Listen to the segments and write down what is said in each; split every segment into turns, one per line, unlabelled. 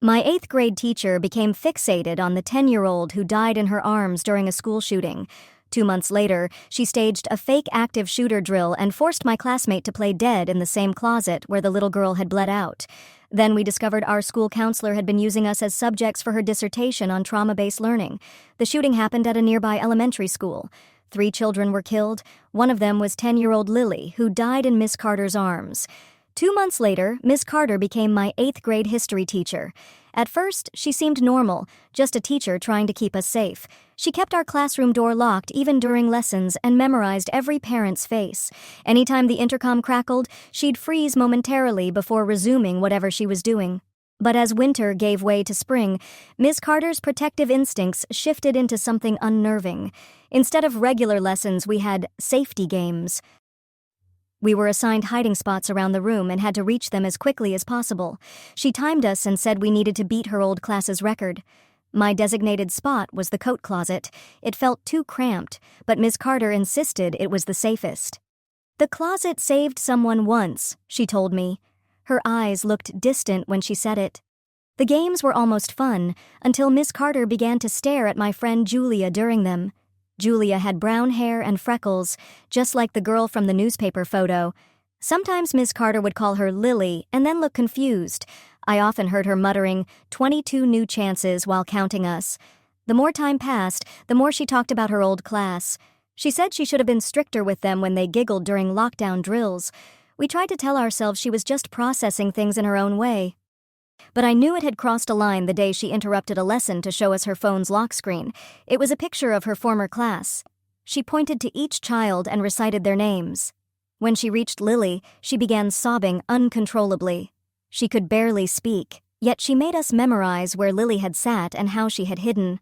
My 8th grade teacher became fixated on the 10-year-old who died in her arms during a school shooting. 2 months later, she staged a fake active shooter drill and forced my classmate to play dead in the same closet where the little girl had bled out. Then we discovered our school counselor had been using us as subjects for her dissertation on trauma-based learning. The shooting happened at a nearby elementary school. 3 children were killed. One of them was 10-year-old Lily, who died in Miss Carter's arms. 2 months later, Miss Carter became my 8th grade history teacher. At first, she seemed normal, just a teacher trying to keep us safe. She kept our classroom door locked even during lessons and memorized every parent's face. Anytime the intercom crackled, she'd freeze momentarily before resuming whatever she was doing. But as winter gave way to spring, Miss Carter's protective instincts shifted into something unnerving. Instead of regular lessons, we had safety games. We were assigned hiding spots around the room and had to reach them as quickly as possible. She timed us and said we needed to beat her old class's record. My designated spot was the coat closet. It felt too cramped, but Miss Carter insisted it was the safest. "The closet saved someone once," she told me. Her eyes looked distant when she said it. The games were almost fun until Miss Carter began to stare at my friend Julia during them. Julia had brown hair and freckles, just like the girl from the newspaper photo. Sometimes Miss Carter would call her Lily and then look confused. I often heard her muttering 22 new chances while counting us. The more time passed, the more she talked about her old class. She said she should have been stricter with them when they giggled during lockdown drills. We tried to tell ourselves she was just processing things in her own way. But I knew it had crossed a line the day she interrupted a lesson to show us her phone's lock screen. It was a picture of her former class. She pointed to each child and recited their names. When she reached Lily, she began sobbing uncontrollably. She could barely speak, yet she made us memorize where Lily had sat and how she had hidden.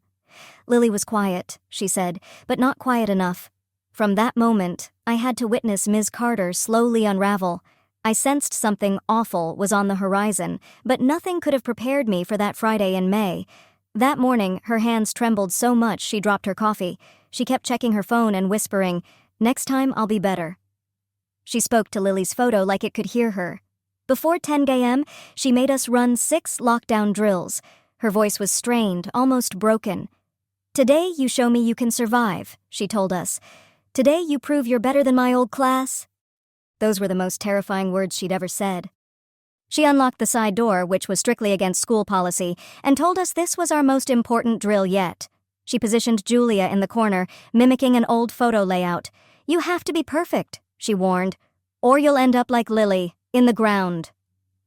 Lily was quiet, she said, but not quiet enough. From that moment, I had to witness Ms. Carter slowly unravel. I sensed something awful was on the horizon, but nothing could have prepared me for that Friday in May. That morning, her hands trembled so much she dropped her coffee. She kept checking her phone and whispering, "Next time I'll be better." She spoke to Lily's photo like it could hear her. Before 10 a.m., she made us run 6 lockdown drills. Her voice was strained, almost broken. "Today you show me you can survive," she told us. "Today you prove you're better than my old class." Those were the most terrifying words she'd ever said. She unlocked the side door, which was strictly against school policy, and told us this was our most important drill yet. She positioned Julia in the corner, mimicking an old photo layout. "You have to be perfect," she warned, "or you'll end up like Lily, in the ground."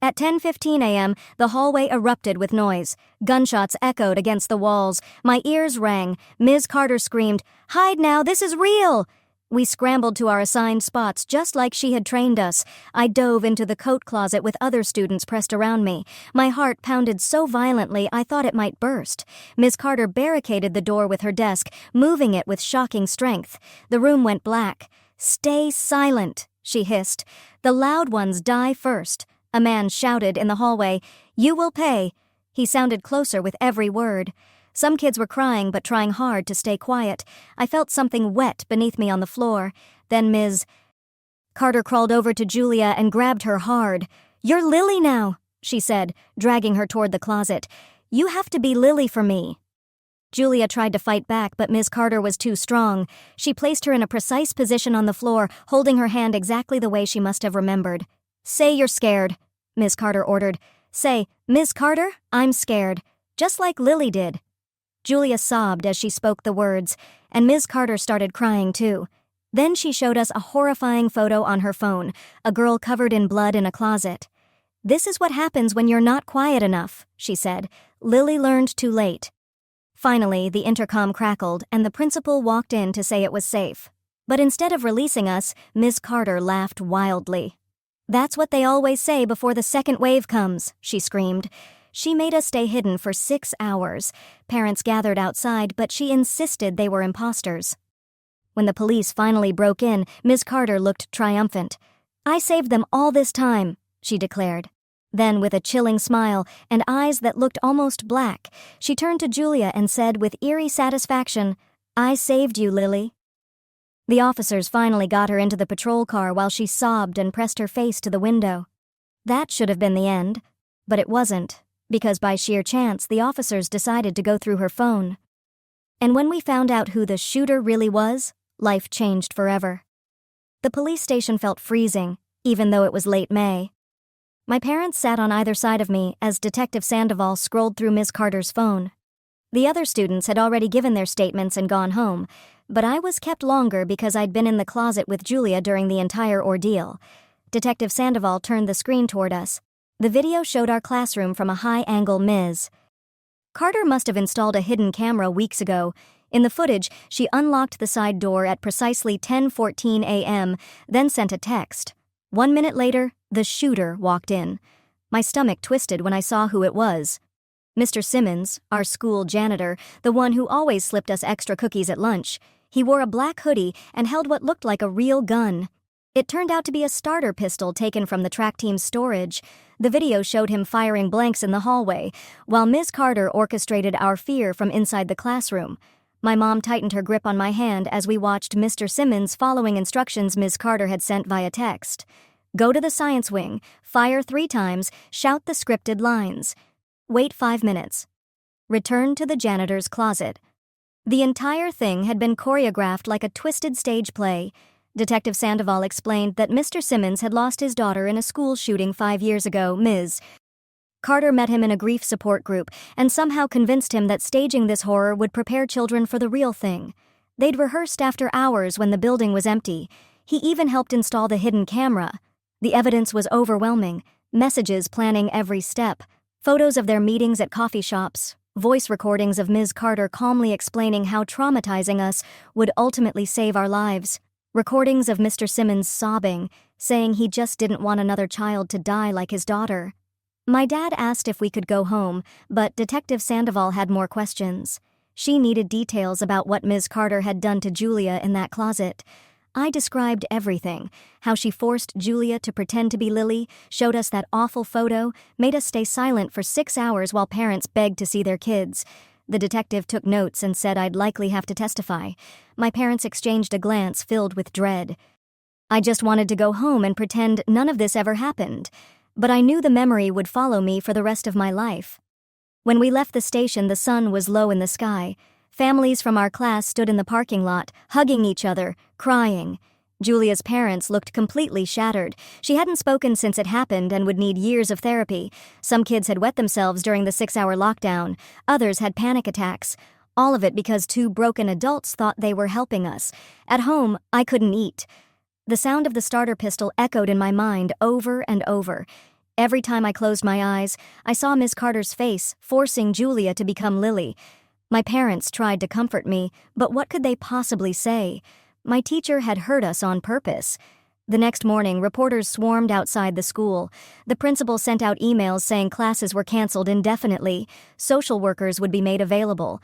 At 10:15 a.m., the hallway erupted with noise. Gunshots echoed against the walls. My ears rang. Ms. Carter screamed, "Hide now, this is real!" We scrambled to our assigned spots just like she had trained us. I dove into the coat closet with other students pressed around me. My heart pounded so violently I thought it might burst. Ms. Carter barricaded the door with her desk, moving it with shocking strength. The room went black. "Stay silent," she hissed. "The loud ones die first." A man shouted in the hallway, "You will pay." He sounded closer with every word. Some kids were crying but trying hard to stay quiet. I felt something wet beneath me on the floor. Then Ms. Carter crawled over to Julia and grabbed her hard. "You're Lily now," she said, dragging her toward the closet. "You have to be Lily for me." Julia tried to fight back, but Ms. Carter was too strong. She placed her in a precise position on the floor, holding her hand exactly the way she must have remembered. "Say you're scared," Ms. Carter ordered. "Say, 'Ms. Carter, I'm scared,' just like Lily did." Julia sobbed as she spoke the words, and Ms. Carter started crying too. Then she showed us a horrifying photo on her phone, a girl covered in blood in a closet. "This is what happens when you're not quiet enough," she said. "Lily learned too late." Finally, the intercom crackled, and the principal walked in to say it was safe. But instead of releasing us, Ms. Carter laughed wildly. "That's what they always say before the second wave comes," she screamed. She made us stay hidden for 6 hours. Parents gathered outside, but she insisted they were imposters. When the police finally broke in, Ms. Carter looked triumphant. "I saved them all this time," she declared. Then, with a chilling smile and eyes that looked almost black, she turned to Julia and said with eerie satisfaction, "I saved you, Lily." The officers finally got her into the patrol car while she sobbed and pressed her face to the window. That should have been the end, but it wasn't. because by sheer chance the officers decided to go through her phone. And when we found out who the shooter really was, life changed forever. The police station felt freezing, even though it was late May. My parents sat on either side of me as Detective Sandoval scrolled through Ms. Carter's phone. The other students had already given their statements and gone home, but I was kept longer because I'd been in the closet with Julia during the entire ordeal. Detective Sandoval turned the screen toward us. The video showed our classroom from a high-angle Ms. Carter must have installed a hidden camera weeks ago. In the footage, she unlocked the side door at precisely 10:14 a.m., then sent a text. 1 minute later, the shooter walked in. My stomach twisted when I saw who it was. Mr. Simmons, our school janitor, the one who always slipped us extra cookies at lunch. He wore a black hoodie and held what looked like a real gun. It turned out to be a starter pistol taken from the track team's storage. The video showed him firing blanks in the hallway, while Ms. Carter orchestrated our fear from inside the classroom. My mom tightened her grip on my hand as we watched Mr. Simmons following instructions Ms. Carter had sent via text. Go to the science wing, fire 3 times, shout the scripted lines. Wait 5 minutes. Return to the janitor's closet. The entire thing had been choreographed like a twisted stage play. Detective Sandoval explained that Mr. Simmons had lost his daughter in a school shooting 5 years ago. Ms. Carter met him in a grief support group and somehow convinced him that staging this horror would prepare children for the real thing. They'd rehearsed after hours when the building was empty. He even helped install the hidden camera. The evidence was overwhelming, messages planning every step, photos of their meetings at coffee shops, voice recordings of Ms. Carter calmly explaining how traumatizing us would ultimately save our lives. Recordings of Mr. Simmons sobbing, saying he just didn't want another child to die like his daughter. My dad asked if we could go home, but Detective Sandoval had more questions. She needed details about what Ms. Carter had done to Julia in that closet. I described everything, how she forced Julia to pretend to be Lily, showed us that awful photo, made us stay silent for 6 hours while parents begged to see their kids. The detective took notes and said I'd likely have to testify. My parents exchanged a glance filled with dread. I just wanted to go home and pretend none of this ever happened, but I knew the memory would follow me for the rest of my life. When we left the station, the sun was low in the sky. Families from our class stood in the parking lot, hugging each other, crying. Julia's parents looked completely shattered. She hadn't spoken since it happened and would need years of therapy. Some kids had wet themselves during the 6-hour lockdown. Others had panic attacks. All of it because 2 broken adults thought they were helping us. At home, I couldn't eat. The sound of the starter pistol echoed in my mind over and over. Every time I closed my eyes, I saw Miss Carter's face, forcing Julia to become Lily. My parents tried to comfort me, but what could they possibly say? My teacher had hurt us on purpose. The next morning, reporters swarmed outside the school. The principal sent out emails saying classes were canceled indefinitely. Social workers would be made available.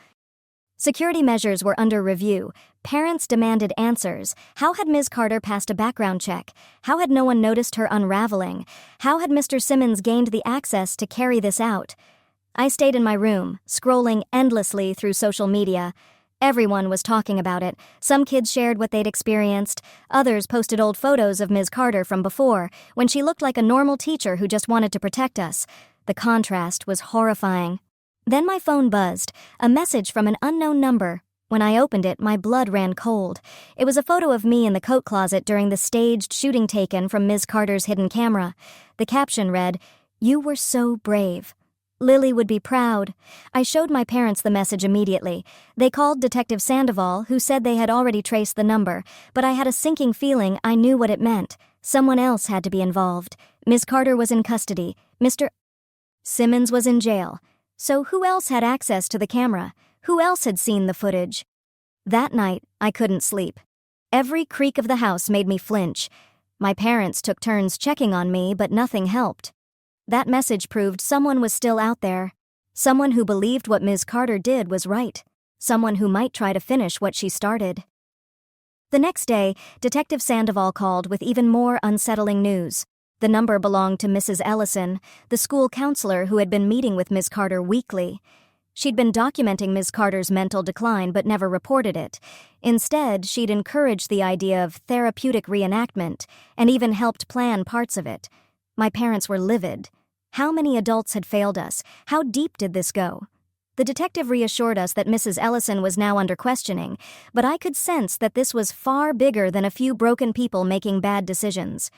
Security measures were under review. Parents demanded answers. How had Ms. Carter passed a background check? How had no one noticed her unraveling? How had Mr. Simmons gained the access to carry this out? I stayed in my room, scrolling endlessly through social media. Everyone was talking about it. Some kids shared what they'd experienced. Others posted old photos of Ms. Carter from before, when she looked like a normal teacher who just wanted to protect us. The contrast was horrifying. Then my phone buzzed, a message from an unknown number. When I opened it, my blood ran cold. It was a photo of me in the coat closet during the staged shooting taken from Ms. Carter's hidden camera. The caption read, "You were so brave. Lily would be proud." I showed my parents the message immediately. They called Detective Sandoval, who said they had already traced the number, but I had a sinking feeling I knew what it meant. Someone else had to be involved. Ms. Carter was in custody. Mr. Simmons was in jail. So who else had access to the camera? Who else had seen the footage? That night, I couldn't sleep. Every creak of the house made me flinch. My parents took turns checking on me, but nothing helped. That message proved someone was still out there. Someone who believed what Ms. Carter did was right. Someone who might try to finish what she started. The next day, Detective Sandoval called with even more unsettling news. The number belonged to Mrs. Ellison, the school counselor who had been meeting with Ms. Carter weekly. She'd been documenting Ms. Carter's mental decline but never reported it. Instead, she'd encouraged the idea of therapeutic reenactment and even helped plan parts of it. My parents were livid. How many adults had failed us? How deep did this go? The detective reassured us that Mrs. Ellison was now under questioning, but I could sense that this was far bigger than a few broken people making bad decisions.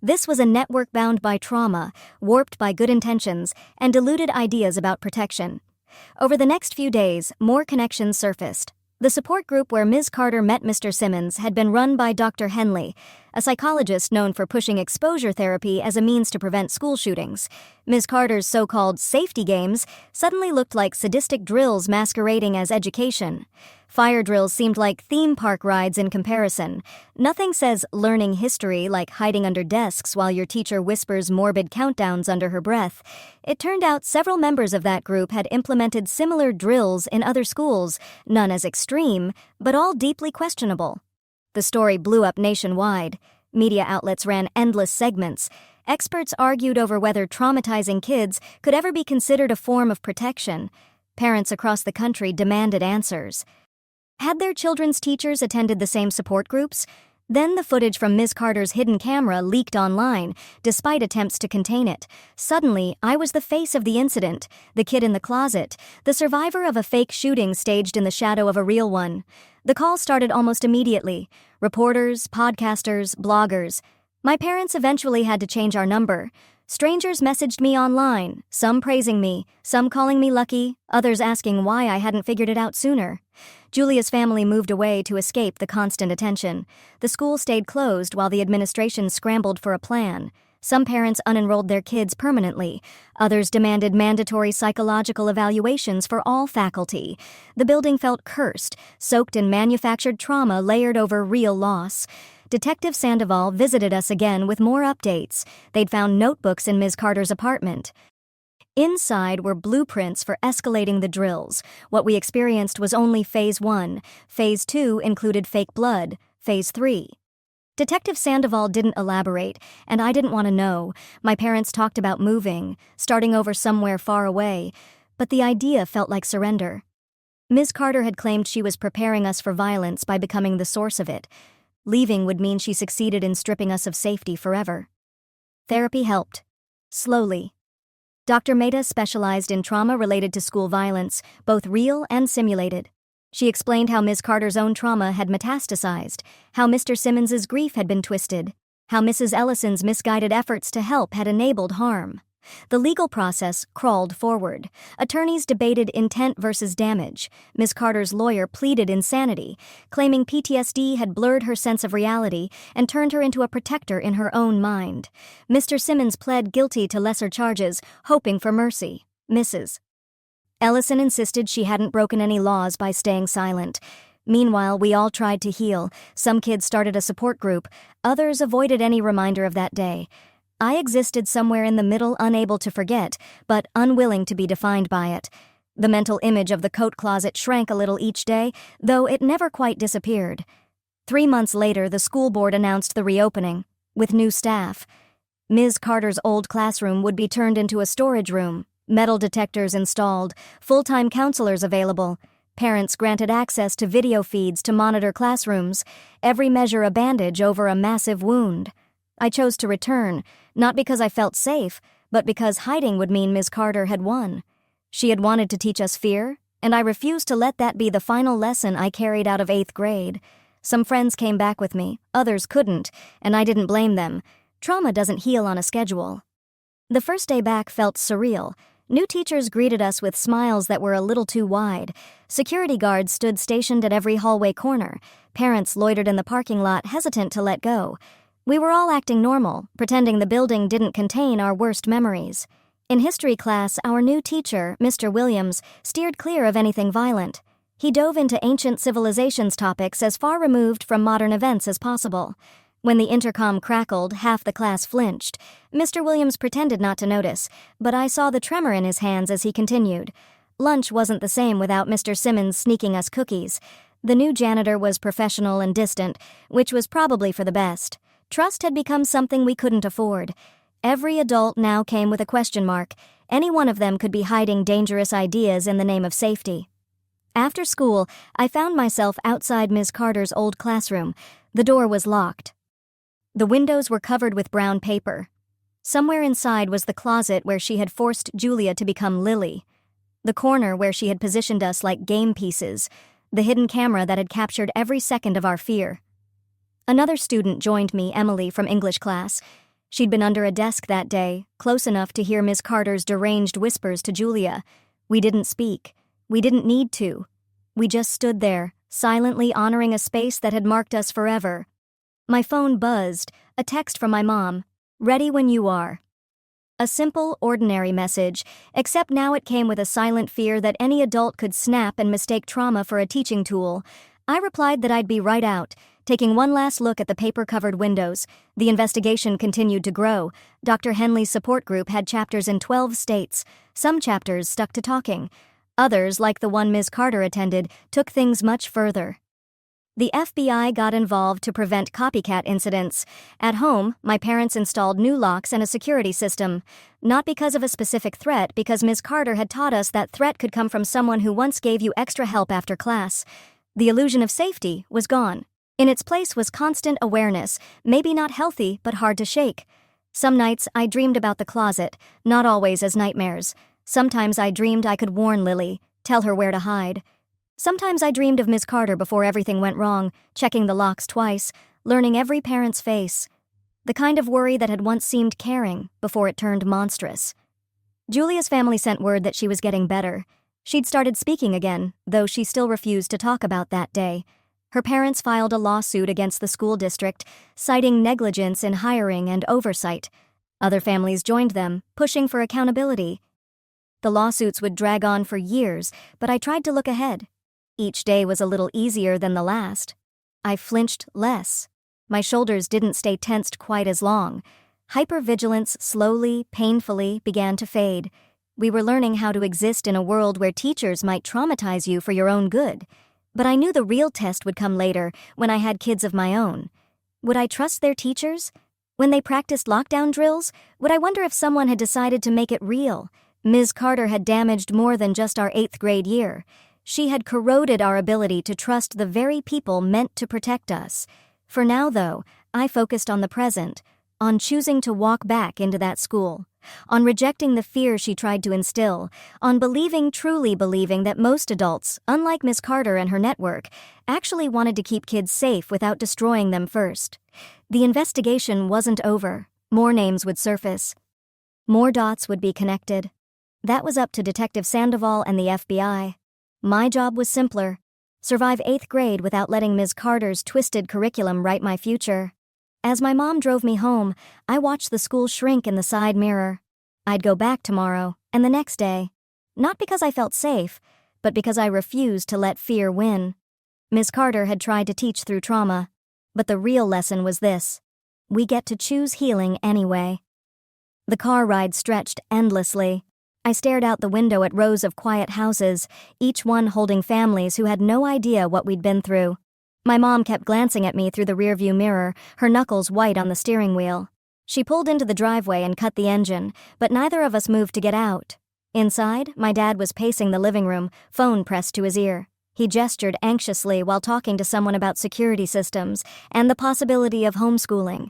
This was a network bound by trauma, warped by good intentions, and diluted ideas about protection. Over the next few days, more connections surfaced. The support group where Ms. Carter met Mr. Simmons had been run by Dr. Henley, a psychologist known for pushing exposure therapy as a means to prevent school shootings. Ms. Carter's so-called safety games suddenly looked like sadistic drills masquerading as education. Fire drills seemed like theme park rides in comparison. Nothing says learning history like hiding under desks while your teacher whispers morbid countdowns under her breath. It turned out several members of that group had implemented similar drills in other schools, none as extreme, but all deeply questionable. The story blew up nationwide. Media outlets ran endless segments. Experts argued over whether traumatizing kids could ever be considered a form of protection. Parents across the country demanded answers. Had their children's teachers attended the same support groups? Then the footage from Ms. Carter's hidden camera leaked online, despite attempts to contain it. Suddenly, I was the face of the incident, the kid in the closet, the survivor of a fake shooting staged in the shadow of a real one. The call started almost immediately. Reporters, podcasters, bloggers. My parents eventually had to change our number. Strangers messaged me online, some praising me, some calling me lucky, others asking why I hadn't figured it out sooner. Julia's family moved away to escape the constant attention. The school stayed closed while the administration scrambled for a plan. Some parents unenrolled their kids permanently. Others demanded mandatory psychological evaluations for all faculty. The building felt cursed, soaked in manufactured trauma layered over real loss. Detective Sandoval visited us again with more updates. They'd found notebooks in Ms. Carter's apartment. Inside were blueprints for escalating the drills. What we experienced was only Phase 1. Phase 2 included fake blood. Phase 3. Detective Sandoval didn't elaborate, and I didn't want to know. My parents talked about moving, starting over somewhere far away, but the idea felt like surrender. Ms. Carter had claimed she was preparing us for violence by becoming the source of it. Leaving would mean she succeeded in stripping us of safety forever. Therapy helped. Slowly. Dr. Mehta specialized in trauma related to school violence, both real and simulated. She explained how Ms. Carter's own trauma had metastasized, how Mr. Simmons's grief had been twisted, how Mrs. Ellison's misguided efforts to help had enabled harm. The legal process crawled forward. Attorneys debated intent versus damage. Ms. Carter's lawyer pleaded insanity, claiming PTSD had blurred her sense of reality and turned her into a protector in her own mind. Mr. Simmons pled guilty to lesser charges, hoping for mercy. Mrs. Ellison insisted she hadn't broken any laws by staying silent. Meanwhile, we all tried to heal. Some kids started a support group. Others avoided any reminder of that day. I existed somewhere in the middle, unable to forget, but unwilling to be defined by it. The mental image of the coat closet shrank a little each day, though it never quite disappeared. 3 months later, the school board announced the reopening, with new staff. Ms. Carter's old classroom would be turned into a storage room, metal detectors installed, full-time counselors available. Parents granted access to video feeds to monitor classrooms, every measure a bandage over a massive wound. I chose to return, not because I felt safe, but because hiding would mean Ms. Carter had won. She had wanted to teach us fear, and I refused to let that be the final lesson I carried out of 8th grade. Some friends came back with me, others couldn't, and I didn't blame them. Trauma doesn't heal on a schedule. The first day back felt surreal. New teachers greeted us with smiles that were a little too wide. Security guards stood stationed at every hallway corner. Parents loitered in the parking lot, hesitant to let go. We were all acting normal, pretending the building didn't contain our worst memories. In history class, our new teacher, Mr. Williams, steered clear of anything violent. He dove into ancient civilizations topics as far removed from modern events as possible. When the intercom crackled, half the class flinched. Mr. Williams pretended not to notice, but I saw the tremor in his hands as he continued. Lunch wasn't the same without Mr. Simmons sneaking us cookies. The new janitor was professional and distant, which was probably for the best. Trust had become something we couldn't afford. Every adult now came with a question mark. Any one of them could be hiding dangerous ideas in the name of safety. After school, I found myself outside Ms. Carter's old classroom. The door was locked. The windows were covered with brown paper. Somewhere inside was the closet where she had forced Julia to become Lily, the corner where she had positioned us like game pieces, the hidden camera that had captured every second of our fear. Another student joined me, Emily, from English class. She'd been under a desk that day, close enough to hear Miss Carter's deranged whispers to Julia. We didn't speak. We didn't need to. We just stood there, silently honoring a space that had marked us forever. My phone buzzed, a text from my mom. "Ready when you are." A simple, ordinary message, except now it came with a silent fear that any adult could snap and mistake trauma for a teaching tool. I replied that I'd be right out, taking one last look at the paper-covered windows. The investigation continued to grow. Dr. Henley's support group had chapters in 12 states. Some chapters stuck to talking. Others, like the one Ms. Carter attended, took things much further. The FBI got involved to prevent copycat incidents. At home, my parents installed new locks and a security system. Not because of a specific threat, because Ms. Carter had taught us that threat could come from someone who once gave you extra help after class. The illusion of safety was gone. In its place was constant awareness, maybe not healthy, but hard to shake. Some nights I dreamed about the closet, not always as nightmares. Sometimes I dreamed I could warn Lily, tell her where to hide. Sometimes I dreamed of Miss Carter before everything went wrong, checking the locks twice, learning every parent's face. The kind of worry that had once seemed caring before it turned monstrous. Julia's family sent word that she was getting better. She'd started speaking again, though she still refused to talk about that day. Her parents filed a lawsuit against the school district, citing negligence in hiring and oversight. Other families joined them, pushing for accountability. The lawsuits would drag on for years, but I tried to look ahead. Each day was a little easier than the last. I flinched less. My shoulders didn't stay tensed quite as long. Hypervigilance slowly, painfully began to fade. We were learning how to exist in a world where teachers might traumatize you for your own good. But I knew the real test would come later, when I had kids of my own. Would I trust their teachers? When they practiced lockdown drills, would I wonder if someone had decided to make it real? Ms. Carter had damaged more than just our 8th grade year. She had corroded our ability to trust the very people meant to protect us. For now, though, I focused on the present, on choosing to walk back into that school, on rejecting the fear she tried to instill, on truly believing that most adults, unlike Miss Carter and her network, actually wanted to keep kids safe without destroying them first. The investigation wasn't over. More names would surface. More dots would be connected. That was up to Detective Sandoval and the FBI. My job was simpler. Survive 8th grade without letting Ms. Carter's twisted curriculum write my future. As my mom drove me home, I watched the school shrink in the side mirror. I'd go back tomorrow, and the next day. Not because I felt safe, but because I refused to let fear win. Ms. Carter had tried to teach through trauma, but the real lesson was this: we get to choose healing anyway. The car ride stretched endlessly. I stared out the window at rows of quiet houses, each one holding families who had no idea what we'd been through. My mom kept glancing at me through the rearview mirror, her knuckles white on the steering wheel. She pulled into the driveway and cut the engine, but neither of us moved to get out. Inside, my dad was pacing the living room, phone pressed to his ear. He gestured anxiously while talking to someone about security systems and the possibility of homeschooling.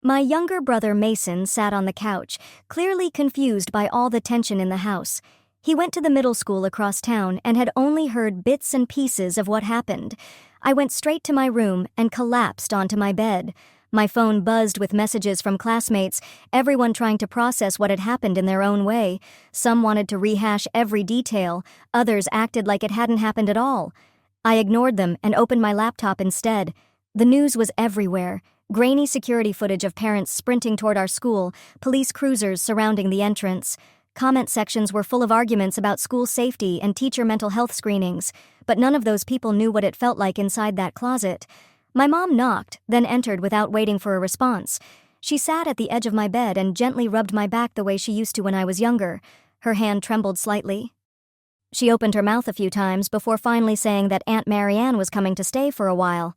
My younger brother Mason sat on the couch, clearly confused by all the tension in the house. He went to the middle school across town and had only heard bits and pieces of what happened. I went straight to my room and collapsed onto my bed. My phone buzzed with messages from classmates, everyone trying to process what had happened in their own way. Some wanted to rehash every detail, others acted like it hadn't happened at all. I ignored them and opened my laptop instead. The news was everywhere. Grainy security footage of parents sprinting toward our school, police cruisers surrounding the entrance. Comment sections were full of arguments about school safety and teacher mental health screenings, but none of those people knew what it felt like inside that closet. My mom knocked, then entered without waiting for a response. She sat at the edge of my bed and gently rubbed my back the way she used to when I was younger. Her hand trembled slightly. She opened her mouth a few times before finally saying that Aunt Marianne was coming to stay for a while.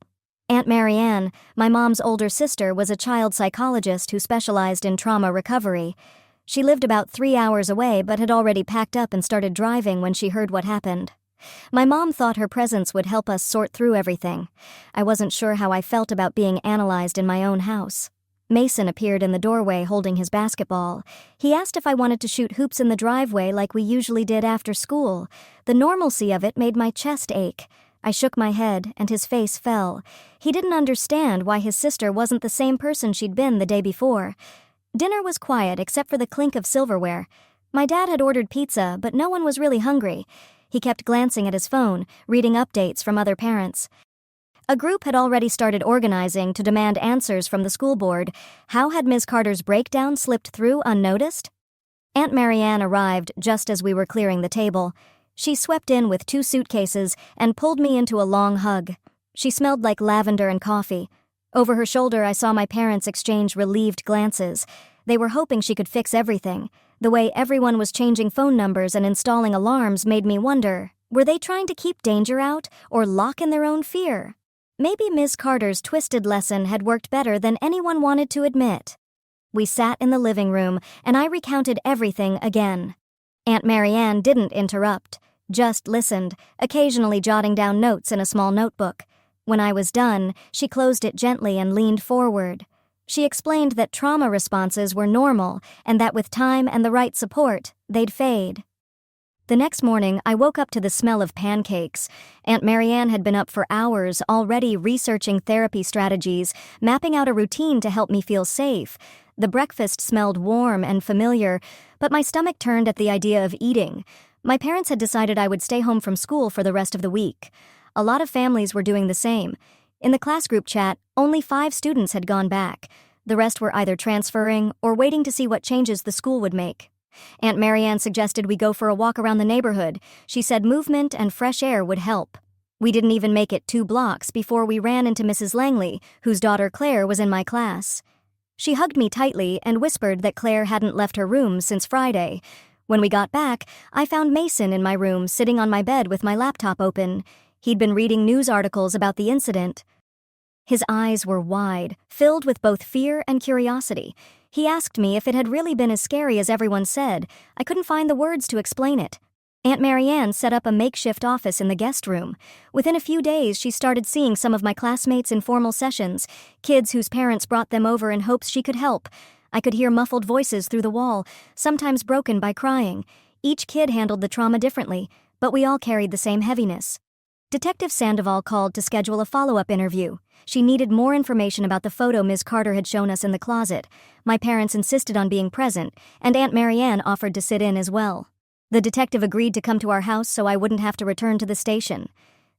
Aunt Marianne, my mom's older sister, was a child psychologist who specialized in trauma recovery. She lived about 3 hours away but had already packed up and started driving when she heard what happened. My mom thought her presence would help us sort through everything. I wasn't sure how I felt about being analyzed in my own house. Mason appeared in the doorway holding his basketball. He asked if I wanted to shoot hoops in the driveway like we usually did after school. The normalcy of it made my chest ache. I shook my head, and his face fell. He didn't understand why his sister wasn't the same person she'd been the day before. Dinner was quiet except for the clink of silverware. My dad had ordered pizza, but no one was really hungry. He kept glancing at his phone, reading updates from other parents. A group had already started organizing to demand answers from the school board. How had Ms. Carter's breakdown slipped through unnoticed? Aunt Marianne arrived just as we were clearing the table. She swept in with 2 suitcases and pulled me into a long hug. She smelled like lavender and coffee. Over her shoulder, I saw my parents exchange relieved glances. They were hoping she could fix everything. The way everyone was changing phone numbers and installing alarms made me wonder, were they trying to keep danger out or lock in their own fear? Maybe Ms. Carter's twisted lesson had worked better than anyone wanted to admit. We sat in the living room, and I recounted everything again. Aunt Marianne didn't interrupt, just listened, occasionally jotting down notes in a small notebook. When I was done, she closed it gently and leaned forward. She explained that trauma responses were normal and that with time and the right support, they'd fade. The next morning, I woke up to the smell of pancakes. Aunt Marianne had been up for hours, already researching therapy strategies, mapping out a routine to help me feel safe. The breakfast smelled warm and familiar, but my stomach turned at the idea of eating. My parents had decided I would stay home from school for the rest of the week. A lot of families were doing the same. In the class group chat, only 5 students had gone back. The rest were either transferring or waiting to see what changes the school would make. Aunt Marianne suggested we go for a walk around the neighborhood. She said movement and fresh air would help. We didn't even make it 2 blocks before we ran into Mrs. Langley, whose daughter Claire was in my class. She hugged me tightly and whispered that Claire hadn't left her room since Friday. When we got back, I found Mason in my room sitting on my bed with my laptop open. He'd been reading news articles about the incident. His eyes were wide, filled with both fear and curiosity. He asked me if it had really been as scary as everyone said. I couldn't find the words to explain it. Aunt Marianne set up a makeshift office in the guest room. Within a few days, she started seeing some of my classmates in formal sessions, kids whose parents brought them over in hopes she could help. I could hear muffled voices through the wall, sometimes broken by crying. Each kid handled the trauma differently, but we all carried the same heaviness. Detective Sandoval called to schedule a follow-up interview. She needed more information about the photo Ms. Carter had shown us in the closet. My parents insisted on being present, and Aunt Marianne offered to sit in as well. The detective agreed to come to our house so I wouldn't have to return to the station.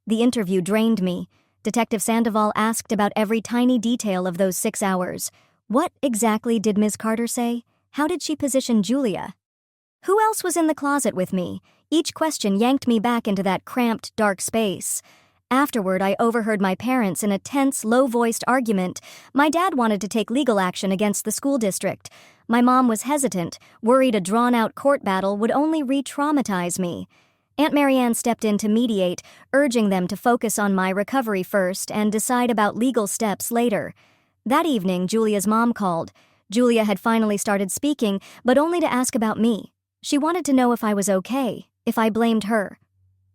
The interview drained me. Detective Sandoval asked about every tiny detail of those 6 hours. What exactly did Ms. Carter say? How did she position Julia? Who else was in the closet with me? Each question yanked me back into that cramped, dark space. Afterward, I overheard my parents in a tense, low-voiced argument. My dad wanted to take legal action against the school district. My mom was hesitant, worried a drawn-out court battle would only re-traumatize me. Aunt Marianne stepped in to mediate, urging them to focus on my recovery first and decide about legal steps later. That evening, Julia's mom called. Julia had finally started speaking, but only to ask about me. She wanted to know if I was okay, if I blamed her.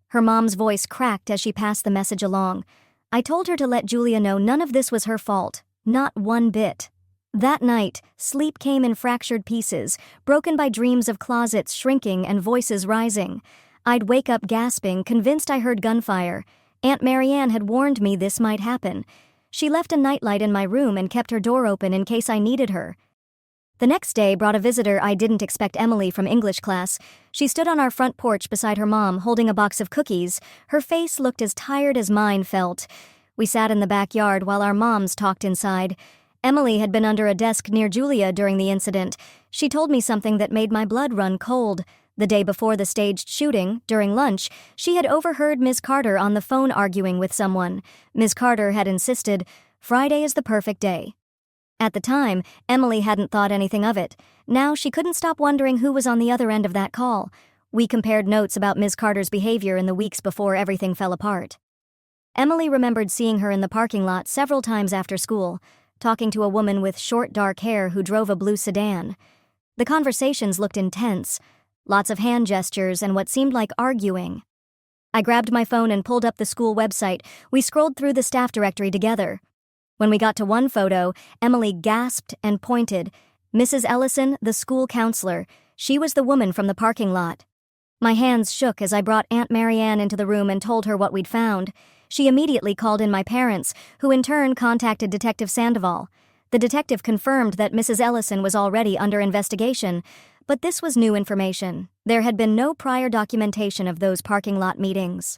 Her mom's voice cracked as she passed the message along. I told her to let Julia know none of this was her fault, not one bit. That night, sleep came in fractured pieces, broken by dreams of closets shrinking and voices rising. I'd wake up gasping, convinced I heard gunfire. Aunt Marianne had warned me this might happen. She left a nightlight in my room and kept her door open in case I needed her. The next day brought a visitor I didn't expect, Emily from English class. She stood on our front porch beside her mom, holding a box of cookies. Her face looked as tired as mine felt. We sat in the backyard while our moms talked inside. Emily had been under a desk near Julia during the incident. She told me something that made my blood run cold. The day before the staged shooting, during lunch, she had overheard Ms. Carter on the phone arguing with someone. Ms. Carter had insisted, "Friday is the perfect day." At the time, Emily hadn't thought anything of it. Now she couldn't stop wondering who was on the other end of that call. We compared notes about Ms. Carter's behavior in the weeks before everything fell apart. Emily remembered seeing her in the parking lot several times after school, talking to a woman with short dark hair who drove a blue sedan. The conversations looked intense, lots of hand gestures and what seemed like arguing. I grabbed my phone and pulled up the school website. We scrolled through the staff directory together. When we got to one photo, Emily gasped and pointed. Mrs. Ellison, the school counselor. She was the woman from the parking lot. My hands shook as I brought Aunt Marianne into the room and told her what we'd found. She immediately called in my parents, who in turn contacted Detective Sandoval. The detective confirmed that Mrs. Ellison was already under investigation, but this was new information. There had been no prior documentation of those parking lot meetings.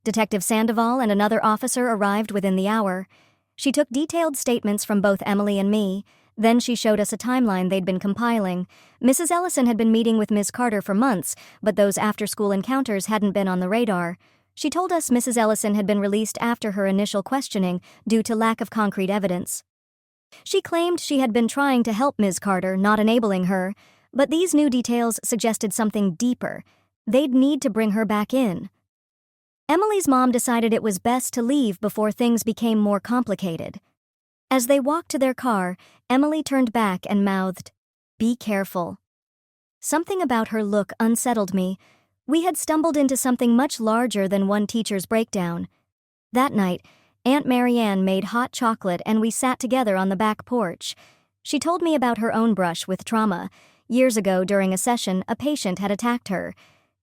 Detective Sandoval and another officer arrived within the hour. She took detailed statements from both Emily and me. Then she showed us a timeline they'd been compiling. Mrs. Ellison had been meeting with Ms. Carter for months, but those after-school encounters hadn't been on the radar. She told us Mrs. Ellison had been released after her initial questioning due to lack of concrete evidence. She claimed she had been trying to help Ms. Carter, not enabling her, but these new details suggested something deeper. They'd need to bring her back in. Emily's mom decided it was best to leave before things became more complicated. As they walked to their car, Emily turned back and mouthed, "Be careful." Something about her look unsettled me. We had stumbled into something much larger than one teacher's breakdown. That night, Aunt Marianne made hot chocolate and we sat together on the back porch. She told me about her own brush with trauma. Years ago, during a session, a patient had attacked her.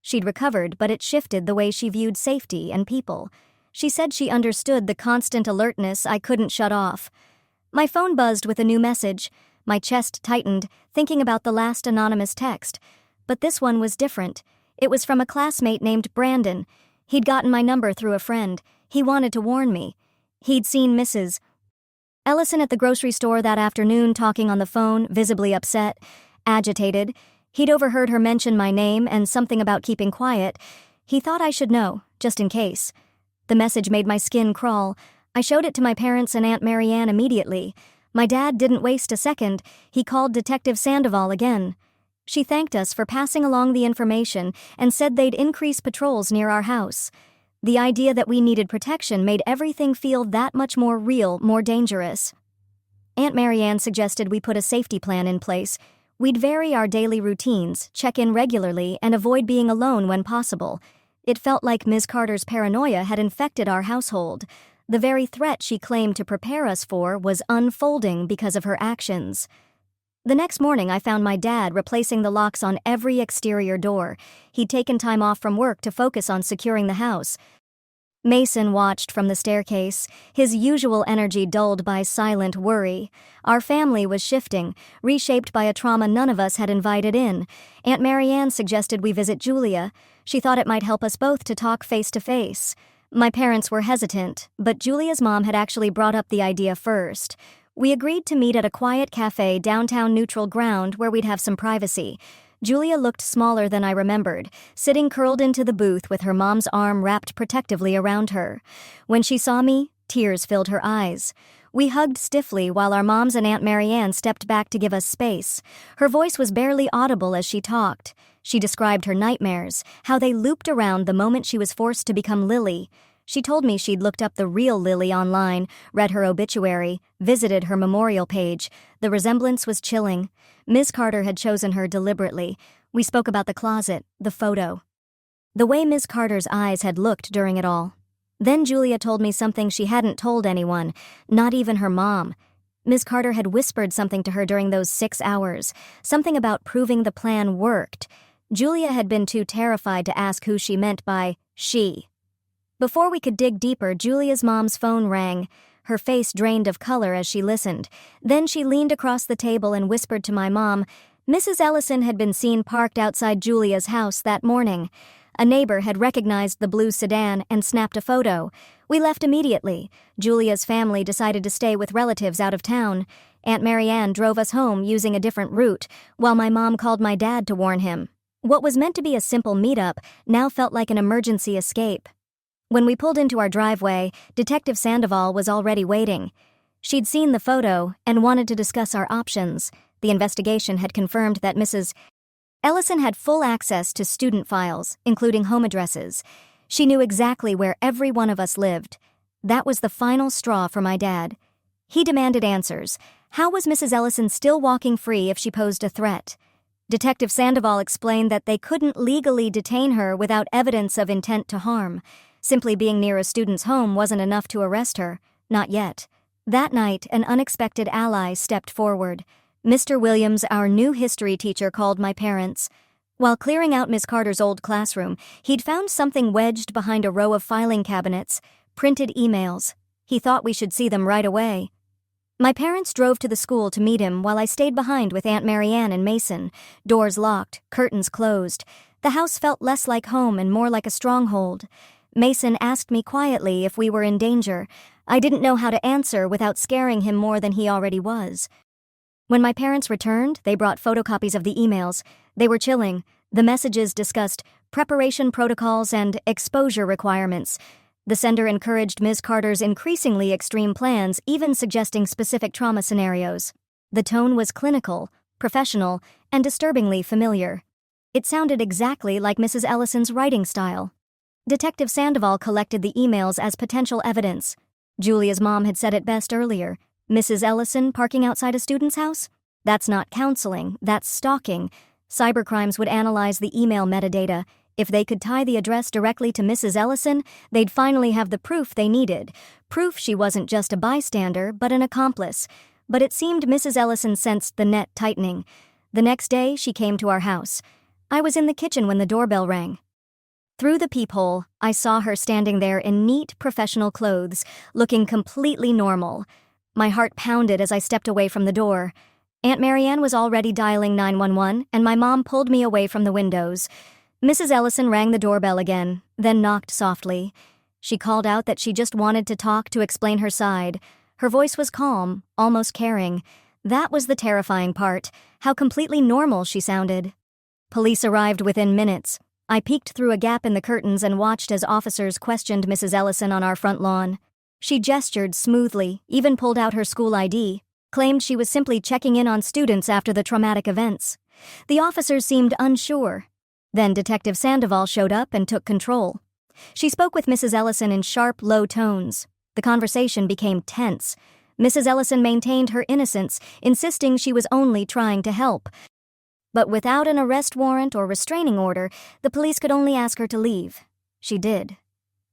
She'd recovered, but it shifted the way she viewed safety and people. She said she understood the constant alertness I couldn't shut off. My phone buzzed with a new message. My chest tightened, thinking about the last anonymous text. But this one was different. It was from a classmate named Brandon. He'd gotten my number through a friend. He wanted to warn me. He'd seen Mrs. Ellison at the grocery store that afternoon talking on the phone, visibly upset, agitated. He'd overheard her mention my name and something about keeping quiet. He thought I should know, just in case. The message made my skin crawl. I showed it to my parents and Aunt Marianne immediately. My dad didn't waste a second. He called Detective Sandoval again. She thanked us for passing along the information and said they'd increase patrols near our house. The idea that we needed protection made everything feel that much more real, more dangerous. Aunt Marianne suggested we put a safety plan in place. We'd vary our daily routines, check in regularly, and avoid being alone when possible. It felt like Ms. Carter's paranoia had infected our household. The very threat she claimed to prepare us for was unfolding because of her actions. The next morning, I found my dad replacing the locks on every exterior door. He'd taken time off from work to focus on securing the house. Mason watched from the staircase, his usual energy dulled by silent worry. Our family was shifting, reshaped by a trauma none of us had invited in. Aunt Marianne suggested we visit Julia. She thought it might help us both to talk face to face. My parents were hesitant, but Julia's mom had actually brought up the idea first. We agreed to meet at a quiet cafe downtown Neutral Ground where we'd have some privacy. Julia looked smaller than I remembered, sitting curled into the booth with her mom's arm wrapped protectively around her. When she saw me, tears filled her eyes. We hugged stiffly while our moms and Aunt Marianne stepped back to give us space. Her voice was barely audible as she talked. She described her nightmares, how they looped around the moment she was forced to become Lily. She told me she'd looked up the real Lily online, read her obituary, visited her memorial page. The resemblance was chilling. Ms. Carter had chosen her deliberately. We spoke about the closet, the photo. The way Ms. Carter's eyes had looked during it all. Then Julia told me something she hadn't told anyone, not even her mom. Ms. Carter had whispered something to her during those 6 hours, something about proving the plan worked. Julia had been too terrified to ask who she meant by she. Before we could dig deeper, Julia's mom's phone rang. Her face drained of color as she listened. Then she leaned across the table and whispered to my mom, Mrs. Ellison had been seen parked outside Julia's house that morning. A neighbor had recognized the blue sedan and snapped a photo. We left immediately. Julia's family decided to stay with relatives out of town. Aunt Marianne drove us home using a different route, while my mom called my dad to warn him. What was meant to be a simple meetup now felt like an emergency escape. When we pulled into our driveway, Detective Sandoval was already waiting. She'd seen the photo and wanted to discuss our options. The investigation had confirmed that Mrs. Ellison had full access to student files, including home addresses. She knew exactly where every one of us lived. That was the final straw for my dad. He demanded answers. How was Mrs. Ellison still walking free if she posed a threat? Detective Sandoval explained that they couldn't legally detain her without evidence of intent to harm. Simply being near a student's home wasn't enough to arrest her. Not yet. That night, an unexpected ally stepped forward. Mr. Williams, our new history teacher, called my parents. While clearing out Miss Carter's old classroom, he'd found something wedged behind a row of filing cabinets, printed emails. He thought we should see them right away. My parents drove to the school to meet him while I stayed behind with Aunt Marianne and Mason, doors locked, curtains closed. The house felt less like home and more like a stronghold. Mason asked me quietly if we were in danger. I didn't know how to answer without scaring him more than he already was. When my parents returned, they brought photocopies of the emails. They were chilling. The messages discussed preparation protocols and exposure requirements. The sender encouraged Ms. Carter's increasingly extreme plans, even suggesting specific trauma scenarios. The tone was clinical, professional, and disturbingly familiar. It sounded exactly like Mrs. Ellison's writing style. Detective Sandoval collected the emails as potential evidence. Julia's mom had said it best earlier. Mrs. Ellison parking outside a student's house? That's not counseling, that's stalking. Cybercrimes would analyze the email metadata. If they could tie the address directly to Mrs. Ellison, they'd finally have the proof they needed. Proof she wasn't just a bystander, but an accomplice. But it seemed Mrs. Ellison sensed the net tightening. The next day, she came to our house. I was in the kitchen when the doorbell rang. Through the peephole, I saw her standing there in neat, professional clothes, looking completely normal. My heart pounded as I stepped away from the door. Aunt Marianne was already dialing 911, and my mom pulled me away from the windows. Mrs. Ellison rang the doorbell again, then knocked softly. She called out that she just wanted to talk to explain her side. Her voice was calm, almost caring. That was the terrifying part, how completely normal she sounded. Police arrived within minutes. I peeked through a gap in the curtains and watched as officers questioned Mrs. Ellison on our front lawn. She gestured smoothly, even pulled out her school ID, claimed she was simply checking in on students after the traumatic events. The officers seemed unsure. Then Detective Sandoval showed up and took control. She spoke with Mrs. Ellison in sharp, low tones. The conversation became tense. Mrs. Ellison maintained her innocence, insisting she was only trying to help. But without an arrest warrant or restraining order, the police could only ask her to leave. She did.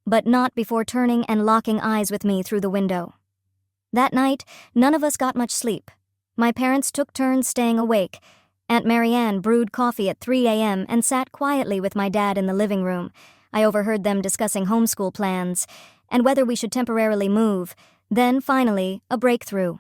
But not before turning and locking eyes with me through the window. That night, none of us got much sleep. My parents took turns staying awake. Aunt Marianne brewed coffee at 3 a.m. and sat quietly with my dad in the living room. I overheard them discussing homeschool plans and whether we should temporarily move. Then, finally, a breakthrough.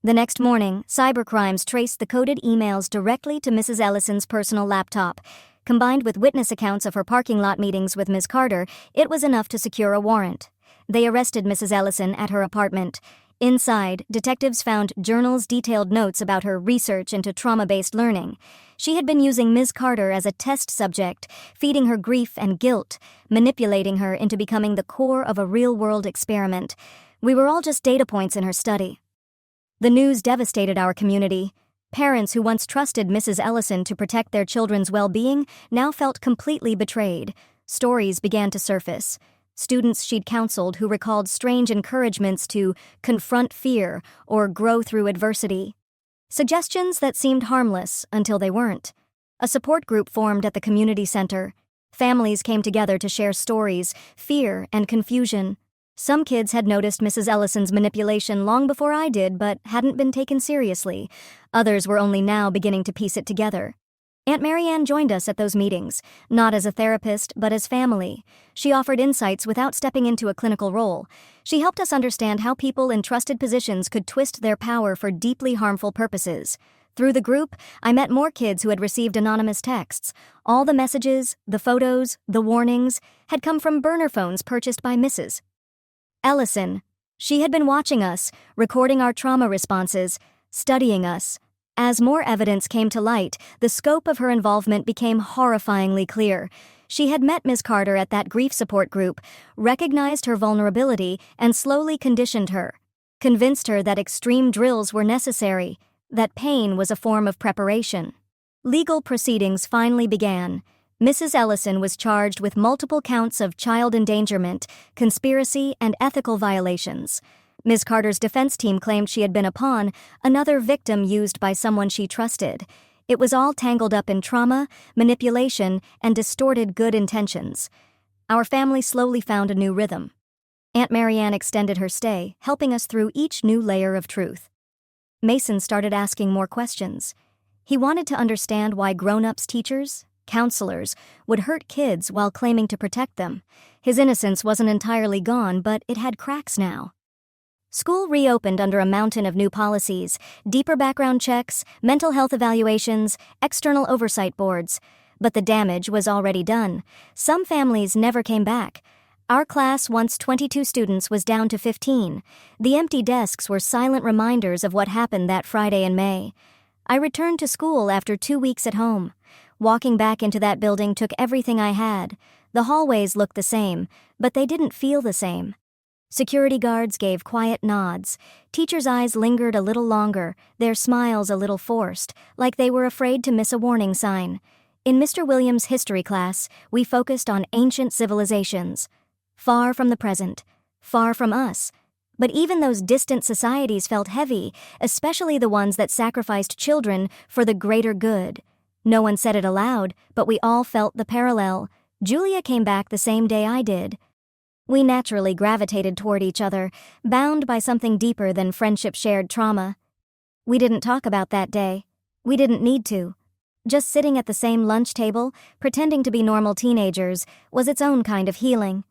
The next morning, cybercrimes traced the coded emails directly to Mrs. Ellison's personal laptop. Combined with witness accounts of her parking lot meetings with Ms. Carter, it was enough to secure a warrant. They arrested Mrs. Ellison at her apartment. Inside, detectives found journals detailed notes about her research into trauma-based learning. She had been using Ms. Carter as a test subject, feeding her grief and guilt, manipulating her into becoming the core of a real-world experiment. We were all just data points in her study. The news devastated our community. Parents who once trusted Mrs. Ellison to protect their children's well-being now felt completely betrayed. Stories began to surface. Students she'd counseled who recalled strange encouragements to confront fear or grow through adversity. Suggestions that seemed harmless until they weren't. A support group formed at the community center. Families came together to share stories, fear, and confusion. Some kids had noticed Mrs. Ellison's manipulation long before I did, but hadn't been taken seriously. Others were only now beginning to piece it together. Aunt Marianne joined us at those meetings, not as a therapist, but as family. She offered insights without stepping into a clinical role. She helped us understand how people in trusted positions could twist their power for deeply harmful purposes. Through the group, I met more kids who had received anonymous texts. All the messages, the photos, the warnings had come from burner phones purchased by Mrs. Ellison. She had been watching us, recording our trauma responses, studying us. As more evidence came to light, the scope of her involvement became horrifyingly clear. She had met Ms. Carter at that grief support group, recognized her vulnerability, and slowly conditioned her. Convinced her that extreme drills were necessary, that pain was a form of preparation. Legal proceedings finally began. Mrs. Ellison was charged with multiple counts of child endangerment, conspiracy, and ethical violations. Ms. Carter's defense team claimed she had been a pawn, another victim used by someone she trusted. It was all tangled up in trauma, manipulation, and distorted good intentions. Our family slowly found a new rhythm. Aunt Marianne extended her stay, helping us through each new layer of truth. Mason started asking more questions. He wanted to understand why grown-ups teachers, counselors, would hurt kids while claiming to protect them. His innocence wasn't entirely gone, but it had cracks now. School reopened under a mountain of new policies, deeper background checks, mental health evaluations, external oversight boards. But the damage was already done. Some families never came back. Our class, once 22 students, was down to 15. The empty desks were silent reminders of what happened that Friday in May. I returned to school after 2 weeks at home. Walking back into that building took everything I had. The hallways looked the same, but they didn't feel the same. Security guards gave quiet nods. Teachers' eyes lingered a little longer, their smiles a little forced, like they were afraid to miss a warning sign. In Mr. Williams' history class, we focused on ancient civilizations. Far from the present, far from us. But even those distant societies felt heavy, especially the ones that sacrificed children for the greater good. No one said it aloud, but we all felt the parallel. Julia came back the same day I did. We naturally gravitated toward each other, bound by something deeper than friendship-shared trauma. We didn't talk about that day. We didn't need to. Just sitting at the same lunch table, pretending to be normal teenagers, was its own kind of healing.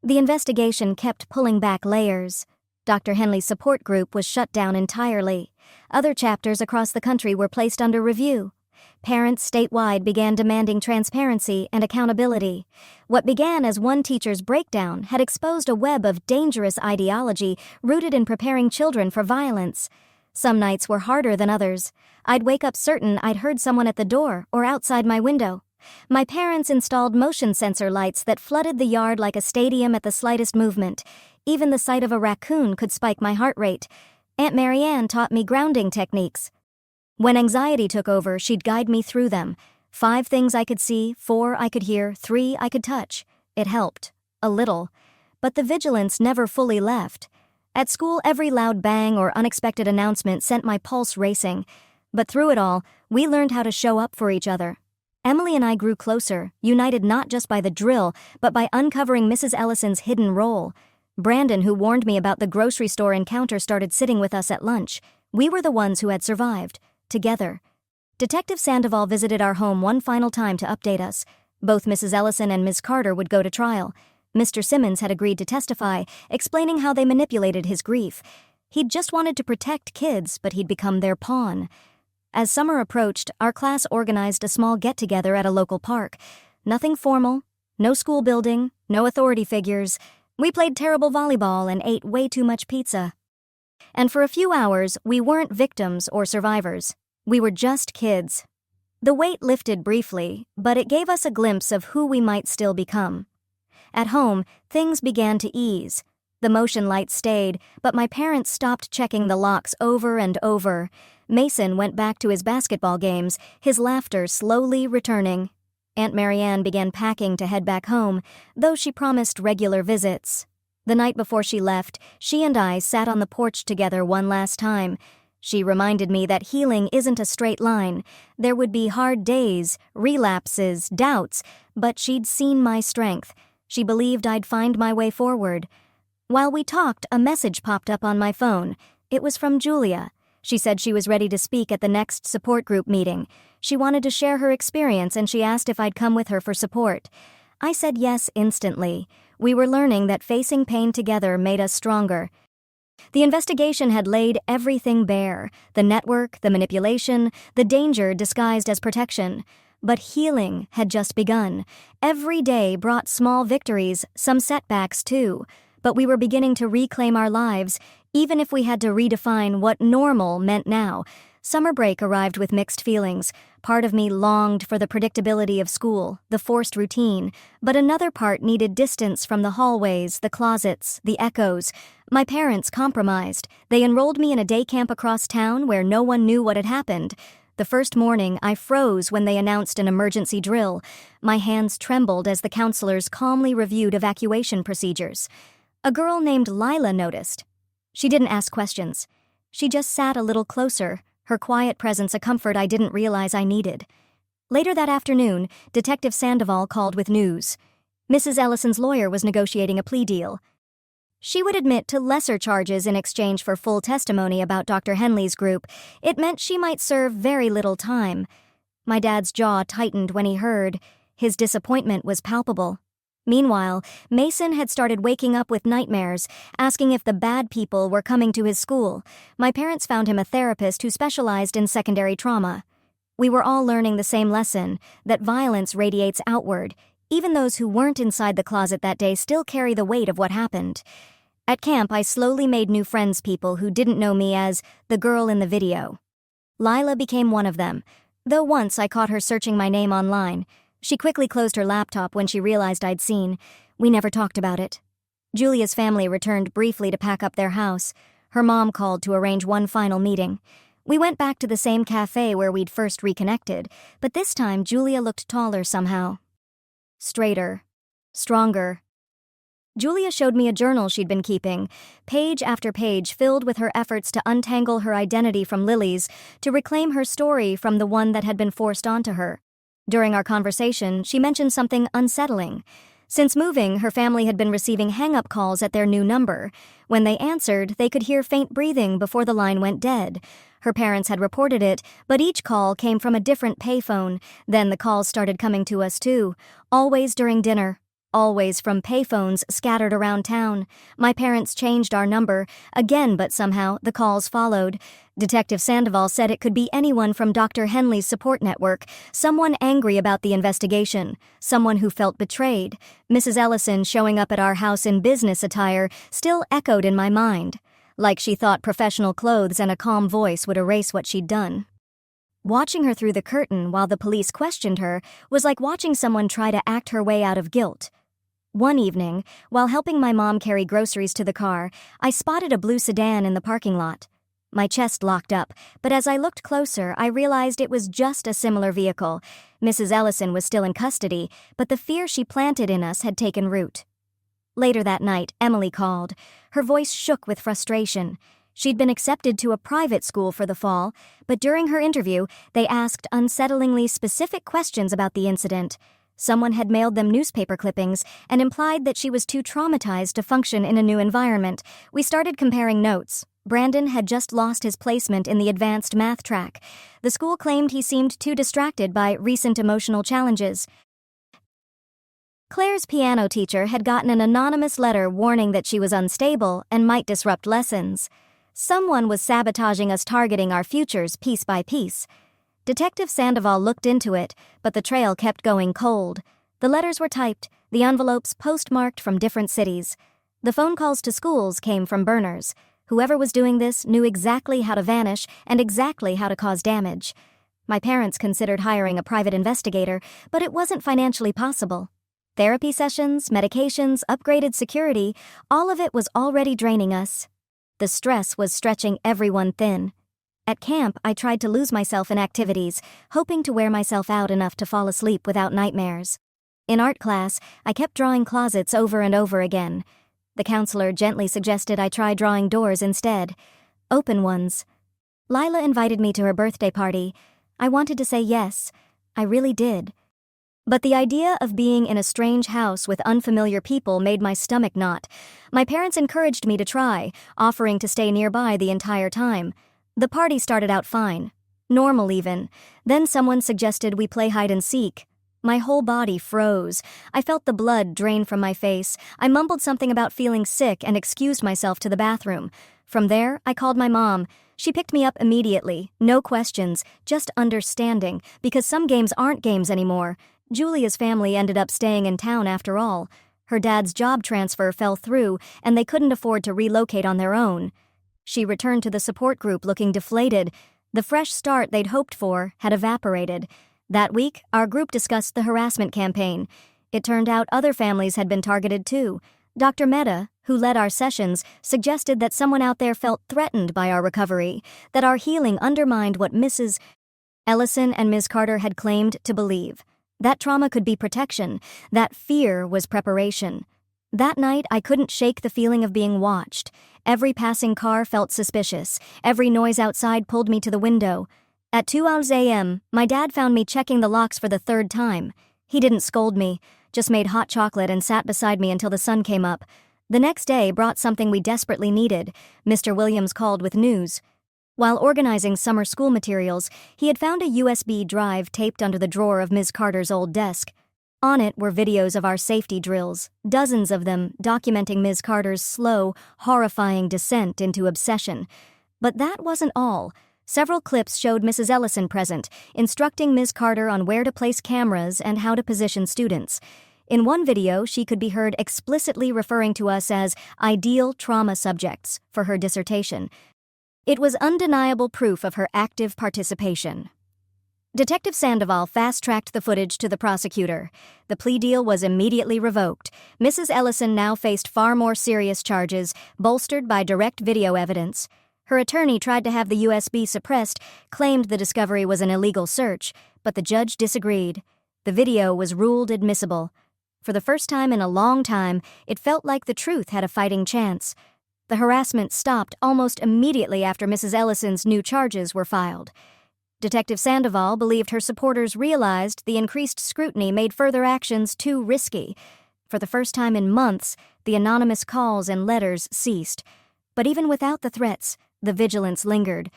The investigation kept pulling back layers. Dr. Henley's support group was shut down entirely. Other chapters across the country were placed under review. Parents statewide began demanding transparency and accountability. What began as one teacher's breakdown had exposed a web of dangerous ideology rooted in preparing children for violence. Some nights were harder than others. I'd wake up certain I'd heard someone at the door or outside my window. My parents installed motion sensor lights that flooded the yard like a stadium at the slightest movement. Even the sight of a raccoon could spike my heart rate. Aunt Marianne taught me grounding techniques. When anxiety took over, she'd guide me through them. 5 things I could see, 4 I could hear, 3 I could touch. It helped. A little. But the vigilance never fully left. At school, every loud bang or unexpected announcement sent my pulse racing. But through it all, we learned how to show up for each other. Emily and I grew closer, united not just by the drill, but by uncovering Mrs. Ellison's hidden role. Brandon, who warned me about the grocery store encounter, started sitting with us at lunch. We were the ones who had survived. Together. Detective Sandoval visited our home one final time to update us. Both Mrs. Ellison and Ms. Carter would go to trial. Mr. Simmons had agreed to testify, explaining how they manipulated his grief. He'd just wanted to protect kids, but he'd become their pawn. As summer approached, our class organized a small get-together at a local park. Nothing formal, no school building, no authority figures. We played terrible volleyball and ate way too much pizza. And for a few hours, we weren't victims or survivors. We were just kids. The weight lifted briefly, but it gave us a glimpse of who we might still become. At home, things began to ease. The motion light stayed, but my parents stopped checking the locks over and over. Mason went back to his basketball games, his laughter slowly returning. Aunt Marianne began packing to head back home, though she promised regular visits. The night before she left, she and I sat on the porch together one last time. She reminded me that healing isn't a straight line. There would be hard days, relapses, doubts, but she'd seen my strength. She believed I'd find my way forward. While we talked, a message popped up on my phone. It was from Julia. She said she was ready to speak at the next support group meeting. She wanted to share her experience and she asked if I'd come with her for support. I said yes instantly. We were learning that facing pain together made us stronger. The investigation had laid everything bare, the network, the manipulation, the danger disguised as protection. But healing had just begun. Every day brought small victories, some setbacks too. But we were beginning to reclaim our lives, even if we had to redefine what normal meant now. Summer break arrived with mixed feelings. Part of me longed for the predictability of school, the forced routine, but another part needed distance from the hallways, the closets, the echoes. My parents compromised. They enrolled me in a day camp across town where no one knew what had happened. The first morning, I froze when they announced an emergency drill. My hands trembled as the counselors calmly reviewed evacuation procedures. A girl named Lila noticed. She didn't ask questions. She just sat a little closer, her quiet presence a comfort I didn't realize I needed. Later that afternoon, Detective Sandoval called with news. Mrs. Ellison's lawyer was negotiating a plea deal. She would admit to lesser charges in exchange for full testimony about Dr. Henley's group. It meant she might serve very little time. My dad's jaw tightened when he heard. His disappointment was palpable. Meanwhile, Mason had started waking up with nightmares, asking if the bad people were coming to his school. My parents found him a therapist who specialized in secondary trauma. We were all learning the same lesson, that violence radiates outward. Even those who weren't inside the closet that day still carry the weight of what happened. At camp, I slowly made new friends, people who didn't know me as the girl in the video. Lila became one of them, though once I caught her searching my name online. She quickly closed her laptop when she realized I'd seen. We never talked about it. Julia's family returned briefly to pack up their house. Her mom called to arrange one final meeting. We went back to the same cafe where we'd first reconnected, but this time Julia looked taller somehow. Straighter. Stronger. Julia showed me a journal she'd been keeping, page after page filled with her efforts to untangle her identity from Lily's, to reclaim her story from the one that had been forced onto her. During our conversation, she mentioned something unsettling. Since moving, her family had been receiving hang-up calls at their new number. When they answered, they could hear faint breathing before the line went dead. Her parents had reported it, but each call came from a different payphone. Then the calls started coming to us too, always during dinner. Always from payphones scattered around town. My parents changed our number again, but somehow the calls followed. Detective Sandoval said it could be anyone from Dr. Henley's support network, someone angry about the investigation, someone who felt betrayed. Mrs. Ellison showing up at our house in business attire still echoed in my mind, like she thought professional clothes and a calm voice would erase what she'd done. Watching her through the curtain while the police questioned her was like watching someone try to act her way out of guilt. One evening, while helping my mom carry groceries to the car, I spotted a blue sedan in the parking lot. My chest locked up, but as I looked closer, I realized it was just a similar vehicle. Mrs. Ellison was still in custody, but the fear she planted in us had taken root. Later that night, Emily called. Her voice shook with frustration. She'd been accepted to a private school for the fall, but during her interview, they asked unsettlingly specific questions about the incident. Someone had mailed them newspaper clippings and implied that she was too traumatized to function in a new environment. We started comparing notes. Brandon had just lost his placement in the advanced math track. The school claimed he seemed too distracted by recent emotional challenges. Claire's piano teacher had gotten an anonymous letter warning that she was unstable and might disrupt lessons. Someone was sabotaging us, targeting our futures piece by piece. Detective Sandoval looked into it, but the trail kept going cold. The letters were typed, the envelopes postmarked from different cities. The phone calls to schools came from burners. Whoever was doing this knew exactly how to vanish and exactly how to cause damage. My parents considered hiring a private investigator, but it wasn't financially possible. Therapy sessions, medications, upgraded security, all of it was already draining us. The stress was stretching everyone thin. At camp, I tried to lose myself in activities, hoping to wear myself out enough to fall asleep without nightmares. In art class, I kept drawing closets over and over again. The counselor gently suggested I try drawing doors instead. Open ones. Lila invited me to her birthday party. I wanted to say yes. I really did. But the idea of being in a strange house with unfamiliar people made my stomach knot. My parents encouraged me to try, offering to stay nearby the entire time. The party started out fine. Normal even. Then someone suggested we play hide and seek. My whole body froze. I felt the blood drain from my face. I mumbled something about feeling sick and excused myself to the bathroom. From there, I called my mom. She picked me up immediately. No questions, just understanding, because some games aren't games anymore. Julia's family ended up staying in town after all. Her dad's job transfer fell through, and they couldn't afford to relocate on their own. She returned to the support group looking deflated. The fresh start they'd hoped for had evaporated. That week, our group discussed the harassment campaign. It turned out other families had been targeted too. Dr. Mehta, who led our sessions, suggested that someone out there felt threatened by our recovery, that our healing undermined what Mrs. Ellison and Ms. Carter had claimed to believe. That trauma could be protection. That fear was preparation. That night, I couldn't shake the feeling of being watched. Every passing car felt suspicious. Every noise outside pulled me to the window. At 2 a.m., my dad found me checking the locks for the third time. He didn't scold me, just made hot chocolate and sat beside me until the sun came up. The next day brought something we desperately needed. Mr. Williams called with news. While organizing summer school materials, he had found a USB drive taped under the drawer of Ms. Carter's old desk. On it were videos of our safety drills, dozens of them documenting Ms. Carter's slow, horrifying descent into obsession. But that wasn't all. Several clips showed Mrs. Ellison present, instructing Ms. Carter on where to place cameras and how to position students. In one video, she could be heard explicitly referring to us as ideal trauma subjects for her dissertation. It was undeniable proof of her active participation. Detective Sandoval fast-tracked the footage to the prosecutor. The plea deal was immediately revoked. Mrs. Ellison now faced far more serious charges, bolstered by direct video evidence. Her attorney tried to have the USB suppressed, claimed the discovery was an illegal search, but the judge disagreed. The video was ruled admissible. For the first time in a long time, it felt like the truth had a fighting chance. The harassment stopped almost immediately after Mrs. Ellison's new charges were filed. Detective Sandoval believed her supporters realized the increased scrutiny made further actions too risky. For the first time in months, the anonymous calls and letters ceased. But even without the threats, the vigilance lingered.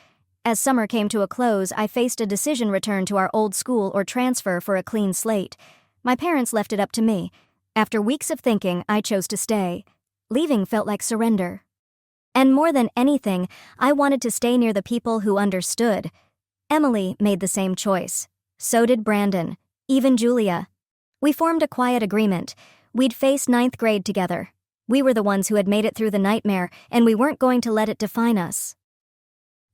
As summer came to a close, I faced a decision return to our old school or transfer for a clean slate. My parents left it up to me. After weeks of thinking, I chose to stay. Leaving felt like surrender. And more than anything, I wanted to stay near the people who understood. Emily made the same choice. So did Brandon. Even Julia. We formed a quiet agreement. We'd face 9th grade together. We were the ones who had made it through the nightmare, and we weren't going to let it define us.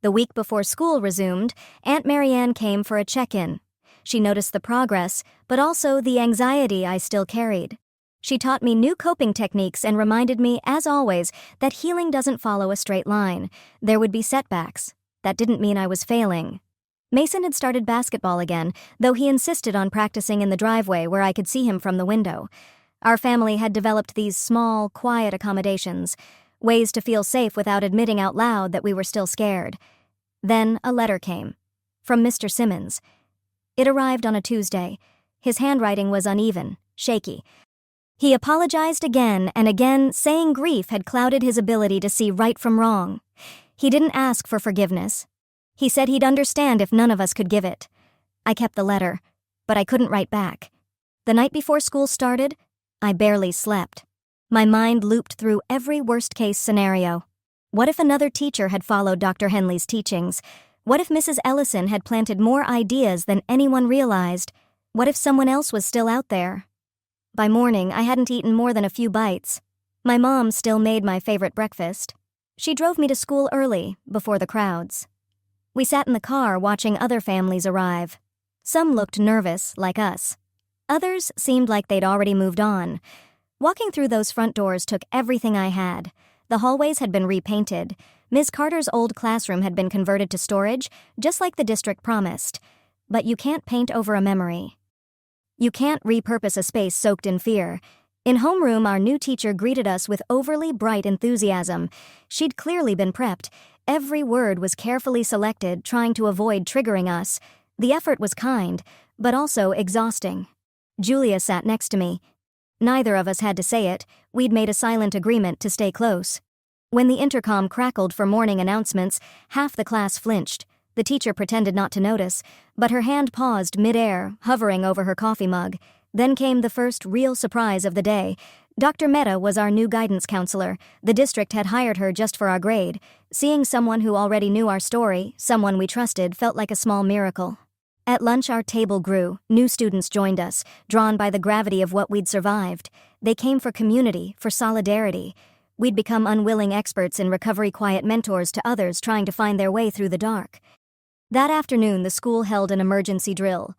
The week before school resumed, Aunt Marianne came for a check-in. She noticed the progress, but also the anxiety I still carried. She taught me new coping techniques and reminded me, as always, that healing doesn't follow a straight line. There would be setbacks. That didn't mean I was failing. Mason had started basketball again, though he insisted on practicing in the driveway where I could see him from the window. Our family had developed these small, quiet accommodations, ways to feel safe without admitting out loud that we were still scared. Then a letter came. From Mr. Simmons. It arrived on a Tuesday. His handwriting was uneven, shaky. He apologized again and again, saying grief had clouded his ability to see right from wrong. He didn't ask for forgiveness. He said he'd understand if none of us could give it. I kept the letter, but I couldn't write back. The night before school started, I barely slept. My mind looped through every worst-case scenario. What if another teacher had followed Dr. Henley's teachings? What if Mrs. Ellison had planted more ideas than anyone realized? What if someone else was still out there? By morning, I hadn't eaten more than a few bites. My mom still made my favorite breakfast. She drove me to school early, before the crowds. We sat in the car watching other families arrive. Some looked nervous, like us. Others seemed like they'd already moved on. Walking through those front doors took everything I had. The hallways had been repainted. Ms. Carter's old classroom had been converted to storage, just like the district promised. But you can't paint over a memory. You can't repurpose a space soaked in fear. In homeroom, our new teacher greeted us with overly bright enthusiasm. She'd clearly been prepped. Every word was carefully selected, trying to avoid triggering us. The effort was kind, but also exhausting. Julia sat next to me. Neither of us had to say it. We'd made a silent agreement to stay close. When the intercom crackled for morning announcements, half the class flinched. The teacher pretended not to notice, but her hand paused mid-air, hovering over her coffee mug. Then came the first real surprise of the day. Dr. Mehta was our new guidance counselor. The district had hired her just for our grade. Seeing someone who already knew our story, someone we trusted, felt like a small miracle. At lunch, our table grew. New students joined us, drawn by the gravity of what we'd survived. They came for community, for solidarity. We'd become unwilling experts in recovery, quiet mentors to others trying to find their way through the dark. That afternoon, the school held an emergency drill.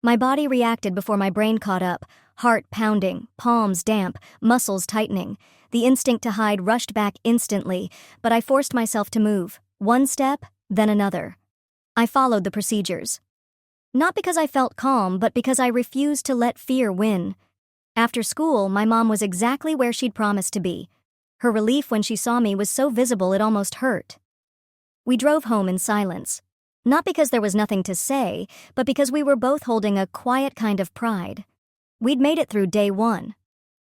My body reacted before my brain caught up, heart pounding, palms damp, muscles tightening. The instinct to hide rushed back instantly, but I forced myself to move. One step, then another. I followed the procedures. Not because I felt calm, but because I refused to let fear win. After school, my mom was exactly where she'd promised to be. Her relief when she saw me was so visible it almost hurt. We drove home in silence. Not because there was nothing to say, but because we were both holding a quiet kind of pride. We'd made it through day one.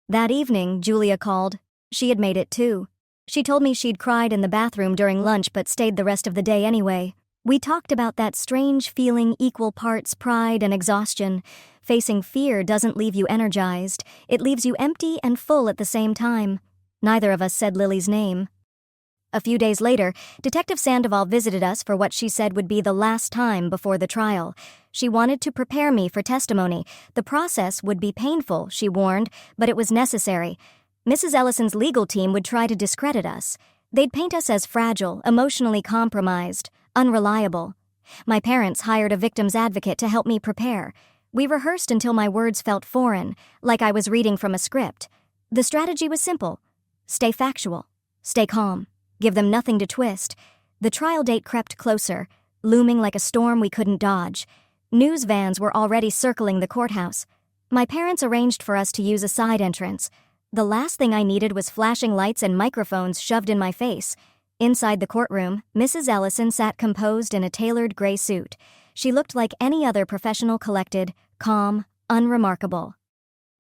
That evening, Julia called, She had made it too. She told me she'd cried in the bathroom during lunch but stayed the rest of the day anyway. We talked about that strange feeling, equal parts pride and exhaustion. Facing fear doesn't leave you energized. It leaves you empty and full at the same time. Neither of us said Lily's name. A few days later, Detective Sandoval visited us for what she said would be the last time before the trial. She wanted to prepare me for testimony. The process would be painful, she warned, but it was necessary. Mrs. Ellison's legal team would try to discredit us. They'd paint us as fragile, emotionally compromised, unreliable. My parents hired a victim's advocate to help me prepare. We rehearsed until my words felt foreign, like I was reading from a script. The strategy was simple. Stay factual. Stay calm. Give them nothing to twist. The trial date crept closer, looming like a storm we couldn't dodge. News vans were already circling the courthouse. My parents arranged for us to use a side entrance. The last thing I needed was flashing lights and microphones shoved in my face. Inside the courtroom, Mrs. Ellison sat composed in a tailored gray suit. She looked like any other professional, collected, calm, unremarkable.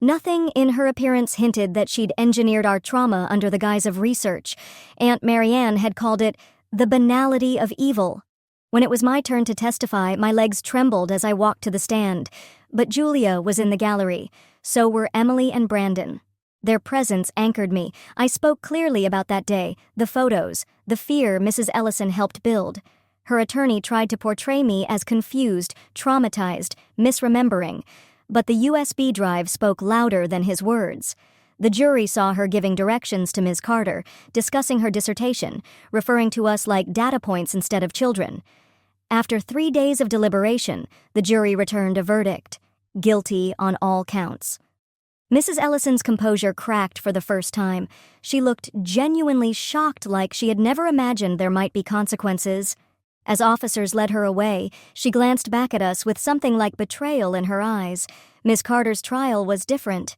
Nothing in her appearance hinted that she'd engineered our trauma under the guise of research. Aunt Marianne had called it the banality of evil. When it was my turn to testify, my legs trembled as I walked to the stand. But Julia was in the gallery. So were Emily and Brandon. Their presence anchored me. I spoke clearly about that day, the photos, the fear Mrs. Ellison helped build. Her attorney tried to portray me as confused, traumatized, misremembering. But the USB drive spoke louder than his words. The jury saw her giving directions to Ms. Carter, discussing her dissertation, referring to us like data points instead of children. After 3 days of deliberation, the jury returned a verdict: guilty on all counts. Mrs. Ellison's composure cracked for the first time. She looked genuinely shocked, like she had never imagined there might be consequences. As officers led her away, she glanced back at us with something like betrayal in her eyes. Miss Carter's trial was different.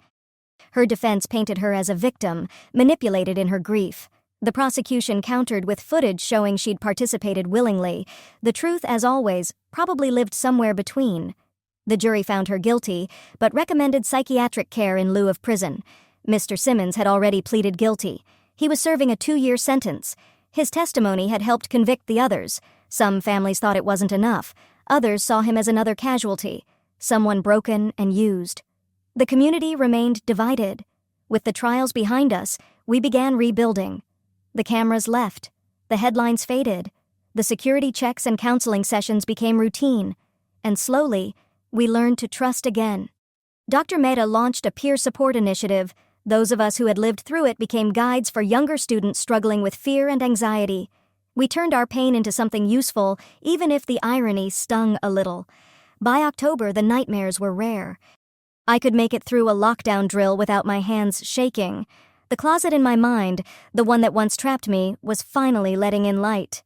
Her defense painted her as a victim, manipulated in her grief. The prosecution countered with footage showing she'd participated willingly. The truth, as always, probably lived somewhere between. The jury found her guilty, but recommended psychiatric care in lieu of prison. Mr. Simmons had already pleaded guilty. He was serving a 2-year sentence. His testimony had helped convict the others. Some families thought it wasn't enough. Others saw him as another casualty, someone broken and used. The community remained divided. With the trials behind us, we began rebuilding. The cameras left. The headlines faded. The security checks and counseling sessions became routine. And slowly, we learned to trust again. Dr. Mehta launched a peer support initiative. Those of us who had lived through it became guides for younger students struggling with fear and anxiety. We turned our pain into something useful, even if the irony stung a little. By October, the nightmares were rare. I could make it through a lockdown drill without my hands shaking. The closet in my mind, the one that once trapped me, was finally letting in light.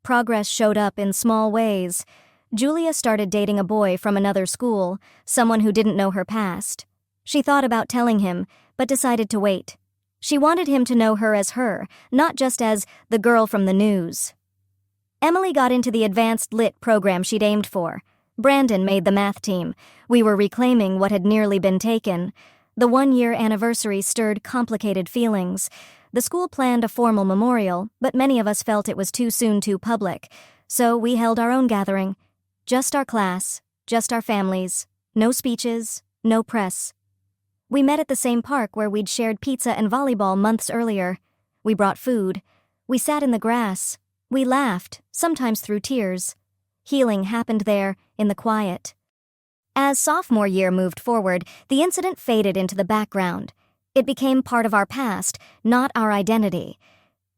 Progress showed up in small ways. Julia started dating a boy from another school, someone who didn't know her past. She thought about telling him, but decided to wait. She wanted him to know her as her, not just as the girl from the news. Emily got into the advanced lit program she'd aimed for. Brandon made the math team. We were reclaiming what had nearly been taken. The 1-year anniversary stirred complicated feelings. The school planned a formal memorial, but many of us felt it was too soon, too public. So we held our own gathering. Just our class, just our families. No speeches, no press. We met at the same park where we'd shared pizza and volleyball months earlier. We brought food. We sat in the grass. We laughed, sometimes through tears. Healing happened there, in the quiet. As sophomore year moved forward, the incident faded into the background. It became part of our past, not our identity.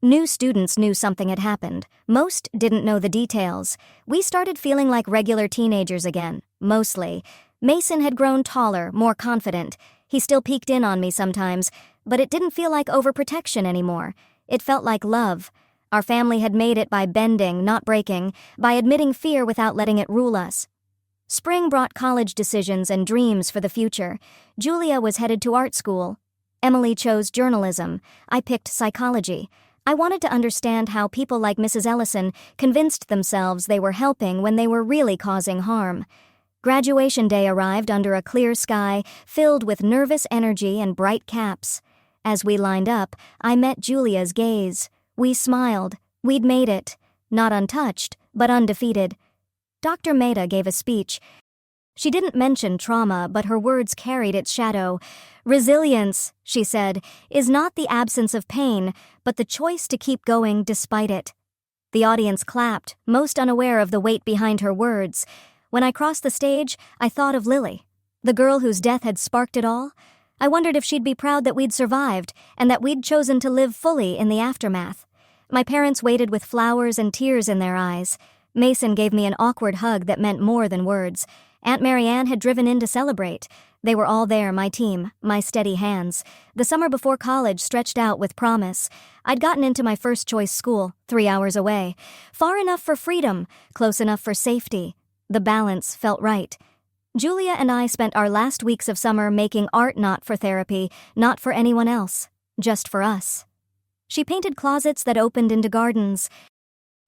New students knew something had happened. Most didn't know the details. We started feeling like regular teenagers again, mostly. Mason had grown taller, more confident. He still peeked in on me sometimes, but it didn't feel like overprotection anymore. It felt like love. Our family had made it by bending, not breaking, by admitting fear without letting it rule us. Spring brought college decisions and dreams for the future. Julia was headed to art school. Emily chose journalism. I picked psychology. I wanted to understand how people like Mrs. Ellison convinced themselves they were helping when they were really causing harm. Graduation day arrived under a clear sky, filled with nervous energy and bright caps. As we lined up, I met Julia's gaze. We smiled. We'd made it. Not untouched, but undefeated. Dr. Mehta gave a speech. She didn't mention trauma, but her words carried its shadow. Resilience, she said, is not the absence of pain, but the choice to keep going despite it. The audience clapped, most unaware of the weight behind her words. When I crossed the stage, I thought of Lily, the girl whose death had sparked it all. I wondered if she'd be proud that we'd survived, and that we'd chosen to live fully in the aftermath. My parents waited with flowers and tears in their eyes. Mason gave me an awkward hug that meant more than words. Aunt Marianne had driven in to celebrate. They were all there, my team, my steady hands. The summer before college stretched out with promise. I'd gotten into my first-choice school, 3 hours away. Far enough for freedom, close enough for safety. The balance felt right. Julia and I spent our last weeks of summer making art, not for therapy, not for anyone else, just for us. She painted closets that opened into gardens.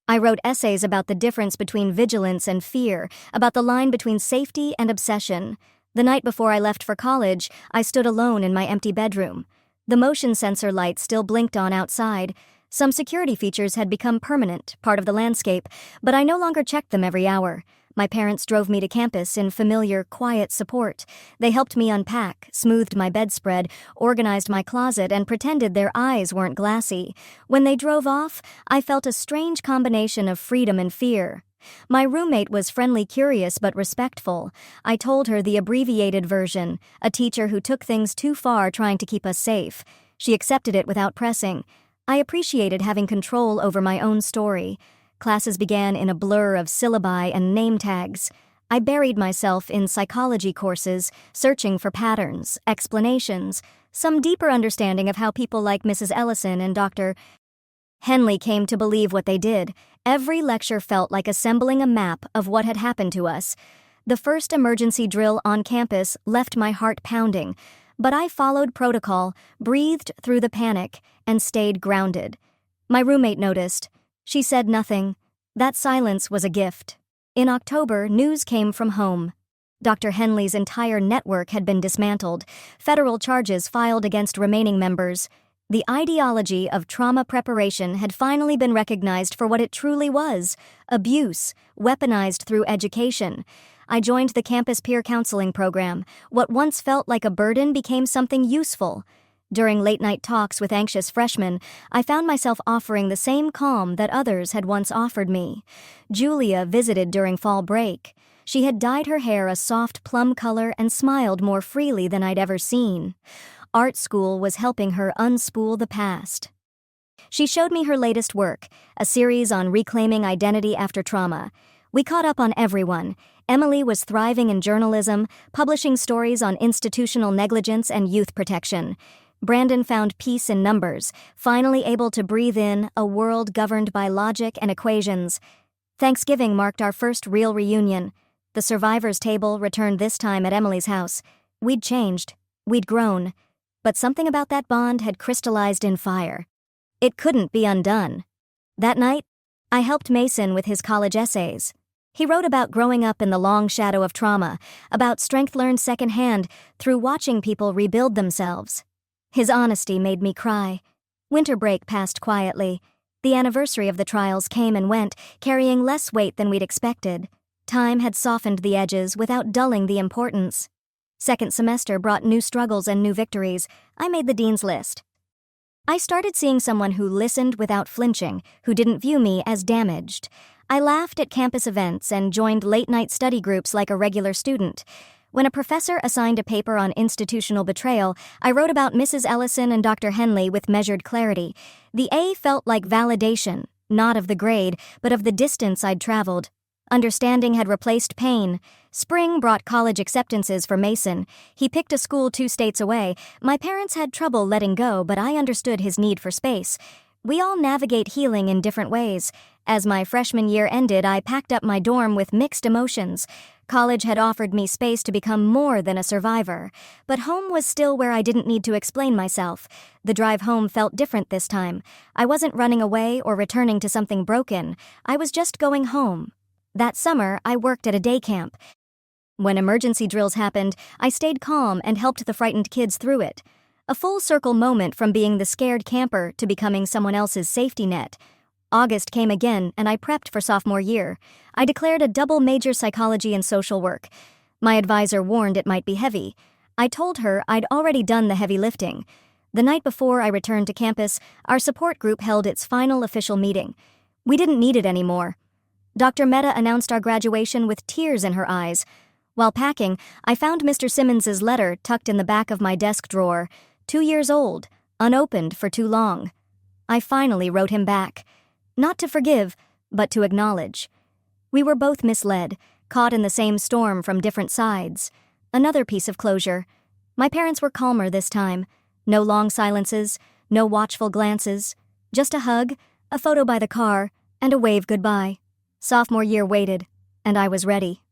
I wrote essays about the difference between vigilance and fear, about the line between safety and obsession. The night before I left for college, I stood alone in my empty bedroom. The motion sensor lights still blinked on outside. Some security features had become permanent, part of the landscape, but I no longer checked them every hour. My parents drove me to campus in familiar, quiet support. They helped me unpack, smoothed my bedspread, organized my closet, and pretended their eyes weren't glassy. When they drove off, I felt a strange combination of freedom and fear. My roommate was friendly, curious, but respectful. I told her the abbreviated version, a teacher who took things too far trying to keep us safe. She accepted it without pressing. I appreciated having control over my own story. Classes began in a blur of syllabi and name tags. I buried myself in psychology courses, searching for patterns, explanations, some deeper understanding of how people like Mrs. Ellison and Dr. Henley came to believe what they did. Every lecture felt like assembling a map of what had happened to us. The first emergency drill on campus left my heart pounding, but I followed protocol, breathed through the panic, and stayed grounded. My roommate noticed. She said nothing. That silence was a gift. In October, news came from home. Dr. Henley's entire network had been dismantled, federal charges filed against remaining members. The ideology of trauma preparation had finally been recognized for what it truly was: abuse, weaponized through education. I joined the campus peer counseling program. What once felt like a burden became something useful. During late-night talks with anxious freshmen, I found myself offering the same calm that others had once offered me. Julia visited during fall break. She had dyed her hair a soft plum color and smiled more freely than I'd ever seen. Art school was helping her unspool the past. She showed me her latest work, a series on reclaiming identity after trauma. We caught up on everyone. Emily was thriving in journalism, publishing stories on institutional negligence and youth protection. Brandon found peace in numbers, finally able to breathe in a world governed by logic and equations. Thanksgiving marked our first real reunion. The survivors' table returned this time at Emily's house. We'd changed. We'd grown. But something about that bond had crystallized in fire. It couldn't be undone. That night, I helped Mason with his college essays. He wrote about growing up in the long shadow of trauma, about strength learned secondhand through watching people rebuild themselves. His honesty made me cry. Winter break passed quietly. The anniversary of the trials came and went, carrying less weight than we'd expected. Time had softened the edges without dulling the importance. Second semester brought new struggles and new victories. I made the dean's list. I started seeing someone who listened without flinching, who didn't view me as damaged. I laughed at campus events and joined late-night study groups like a regular student. When a professor assigned a paper on institutional betrayal, I wrote about Mrs. Ellison and Dr. Henley with measured clarity. The A felt like validation, not of the grade, but of the distance I'd traveled. Understanding had replaced pain. Spring brought college acceptances for Mason. He picked a school 2 states away. My parents had trouble letting go, but I understood his need for space. We all navigate healing in different ways. As my freshman year ended, I packed up my dorm with mixed emotions. College had offered me space to become more than a survivor, but home was still where I didn't need to explain myself. The drive home felt different this time. I wasn't running away or returning to something broken. I was just going home. That summer, I worked at a day camp. When emergency drills happened, I stayed calm and helped the frightened kids through it. A full circle moment from being the scared camper to becoming someone else's safety net. August came again, and I prepped for sophomore year. I declared a double major psychology and social work. My advisor warned it might be heavy. I told her I'd already done the heavy lifting. The night before I returned to campus, our support group held its final official meeting. We didn't need it anymore. Dr. Mehta announced our graduation with tears in her eyes. While packing, I found Mr. Simmons's letter tucked in the back of my desk drawer, 2 years old, unopened for too long. I finally wrote him back. Not to forgive, but to acknowledge. We were both misled, caught in the same storm from different sides. Another piece of closure. My parents were calmer this time. No long silences, no watchful glances. Just a hug, a photo by the car, and a wave goodbye. Sophomore year waited, and I was ready.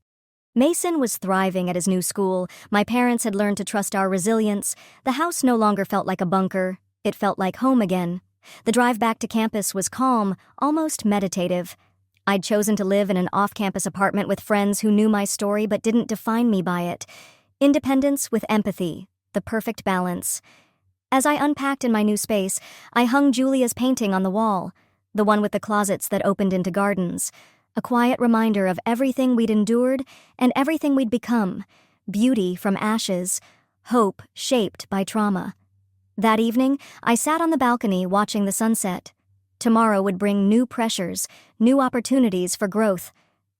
Mason was thriving at his new school. My parents had learned to trust our resilience. The house no longer felt like a bunker. It felt like home again. The drive back to campus was calm, almost meditative. I'd chosen to live in an off-campus apartment with friends who knew my story but didn't define me by it. Independence with empathy, the perfect balance. As I unpacked in my new space, I hung Julia's painting on the wall, the one with the closets that opened into gardens. A quiet reminder of everything we'd endured and everything we'd become. Beauty from ashes, hope shaped by trauma. That evening, I sat on the balcony watching the sunset. Tomorrow would bring new pressures, new opportunities for growth.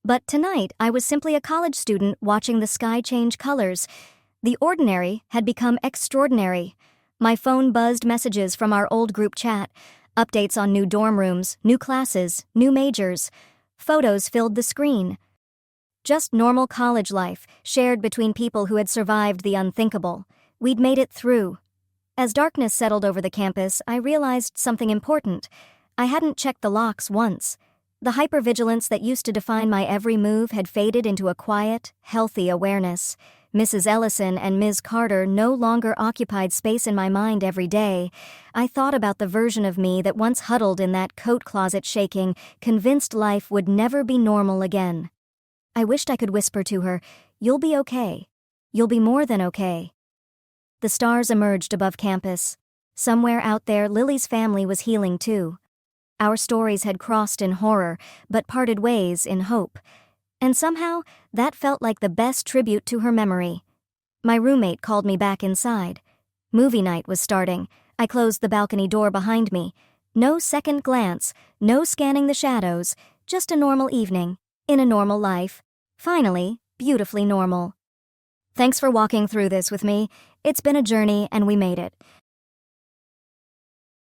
But tonight, I was simply a college student watching the sky change colors. The ordinary had become extraordinary. My phone buzzed messages from our old group chat, updates on new dorm rooms, new classes, new majors. Photos filled the screen. Just normal college life, shared between people who had survived the unthinkable. We'd made it through. As darkness settled over the campus, I realized something important. I hadn't checked the locks once. The hypervigilance that used to define my every move had faded into a quiet, healthy awareness. Mrs. Ellison and Ms. Carter no longer occupied space in my mind every day. I thought about the version of me that once huddled in that coat closet shaking, convinced life would never be normal again. I wished I could whisper to her, "You'll be okay. You'll be more than okay." The stars emerged above campus. Somewhere out there, Lily's family was healing too. Our stories had crossed in horror, but parted ways in hope. And somehow, that felt like the best tribute to her memory. My roommate called me back inside. Movie night was starting. I closed the balcony door behind me. No second glance, no scanning the shadows, just a normal evening, in a normal life. Finally, beautifully normal. Thanks for walking through this with me. It's been a journey and we made it.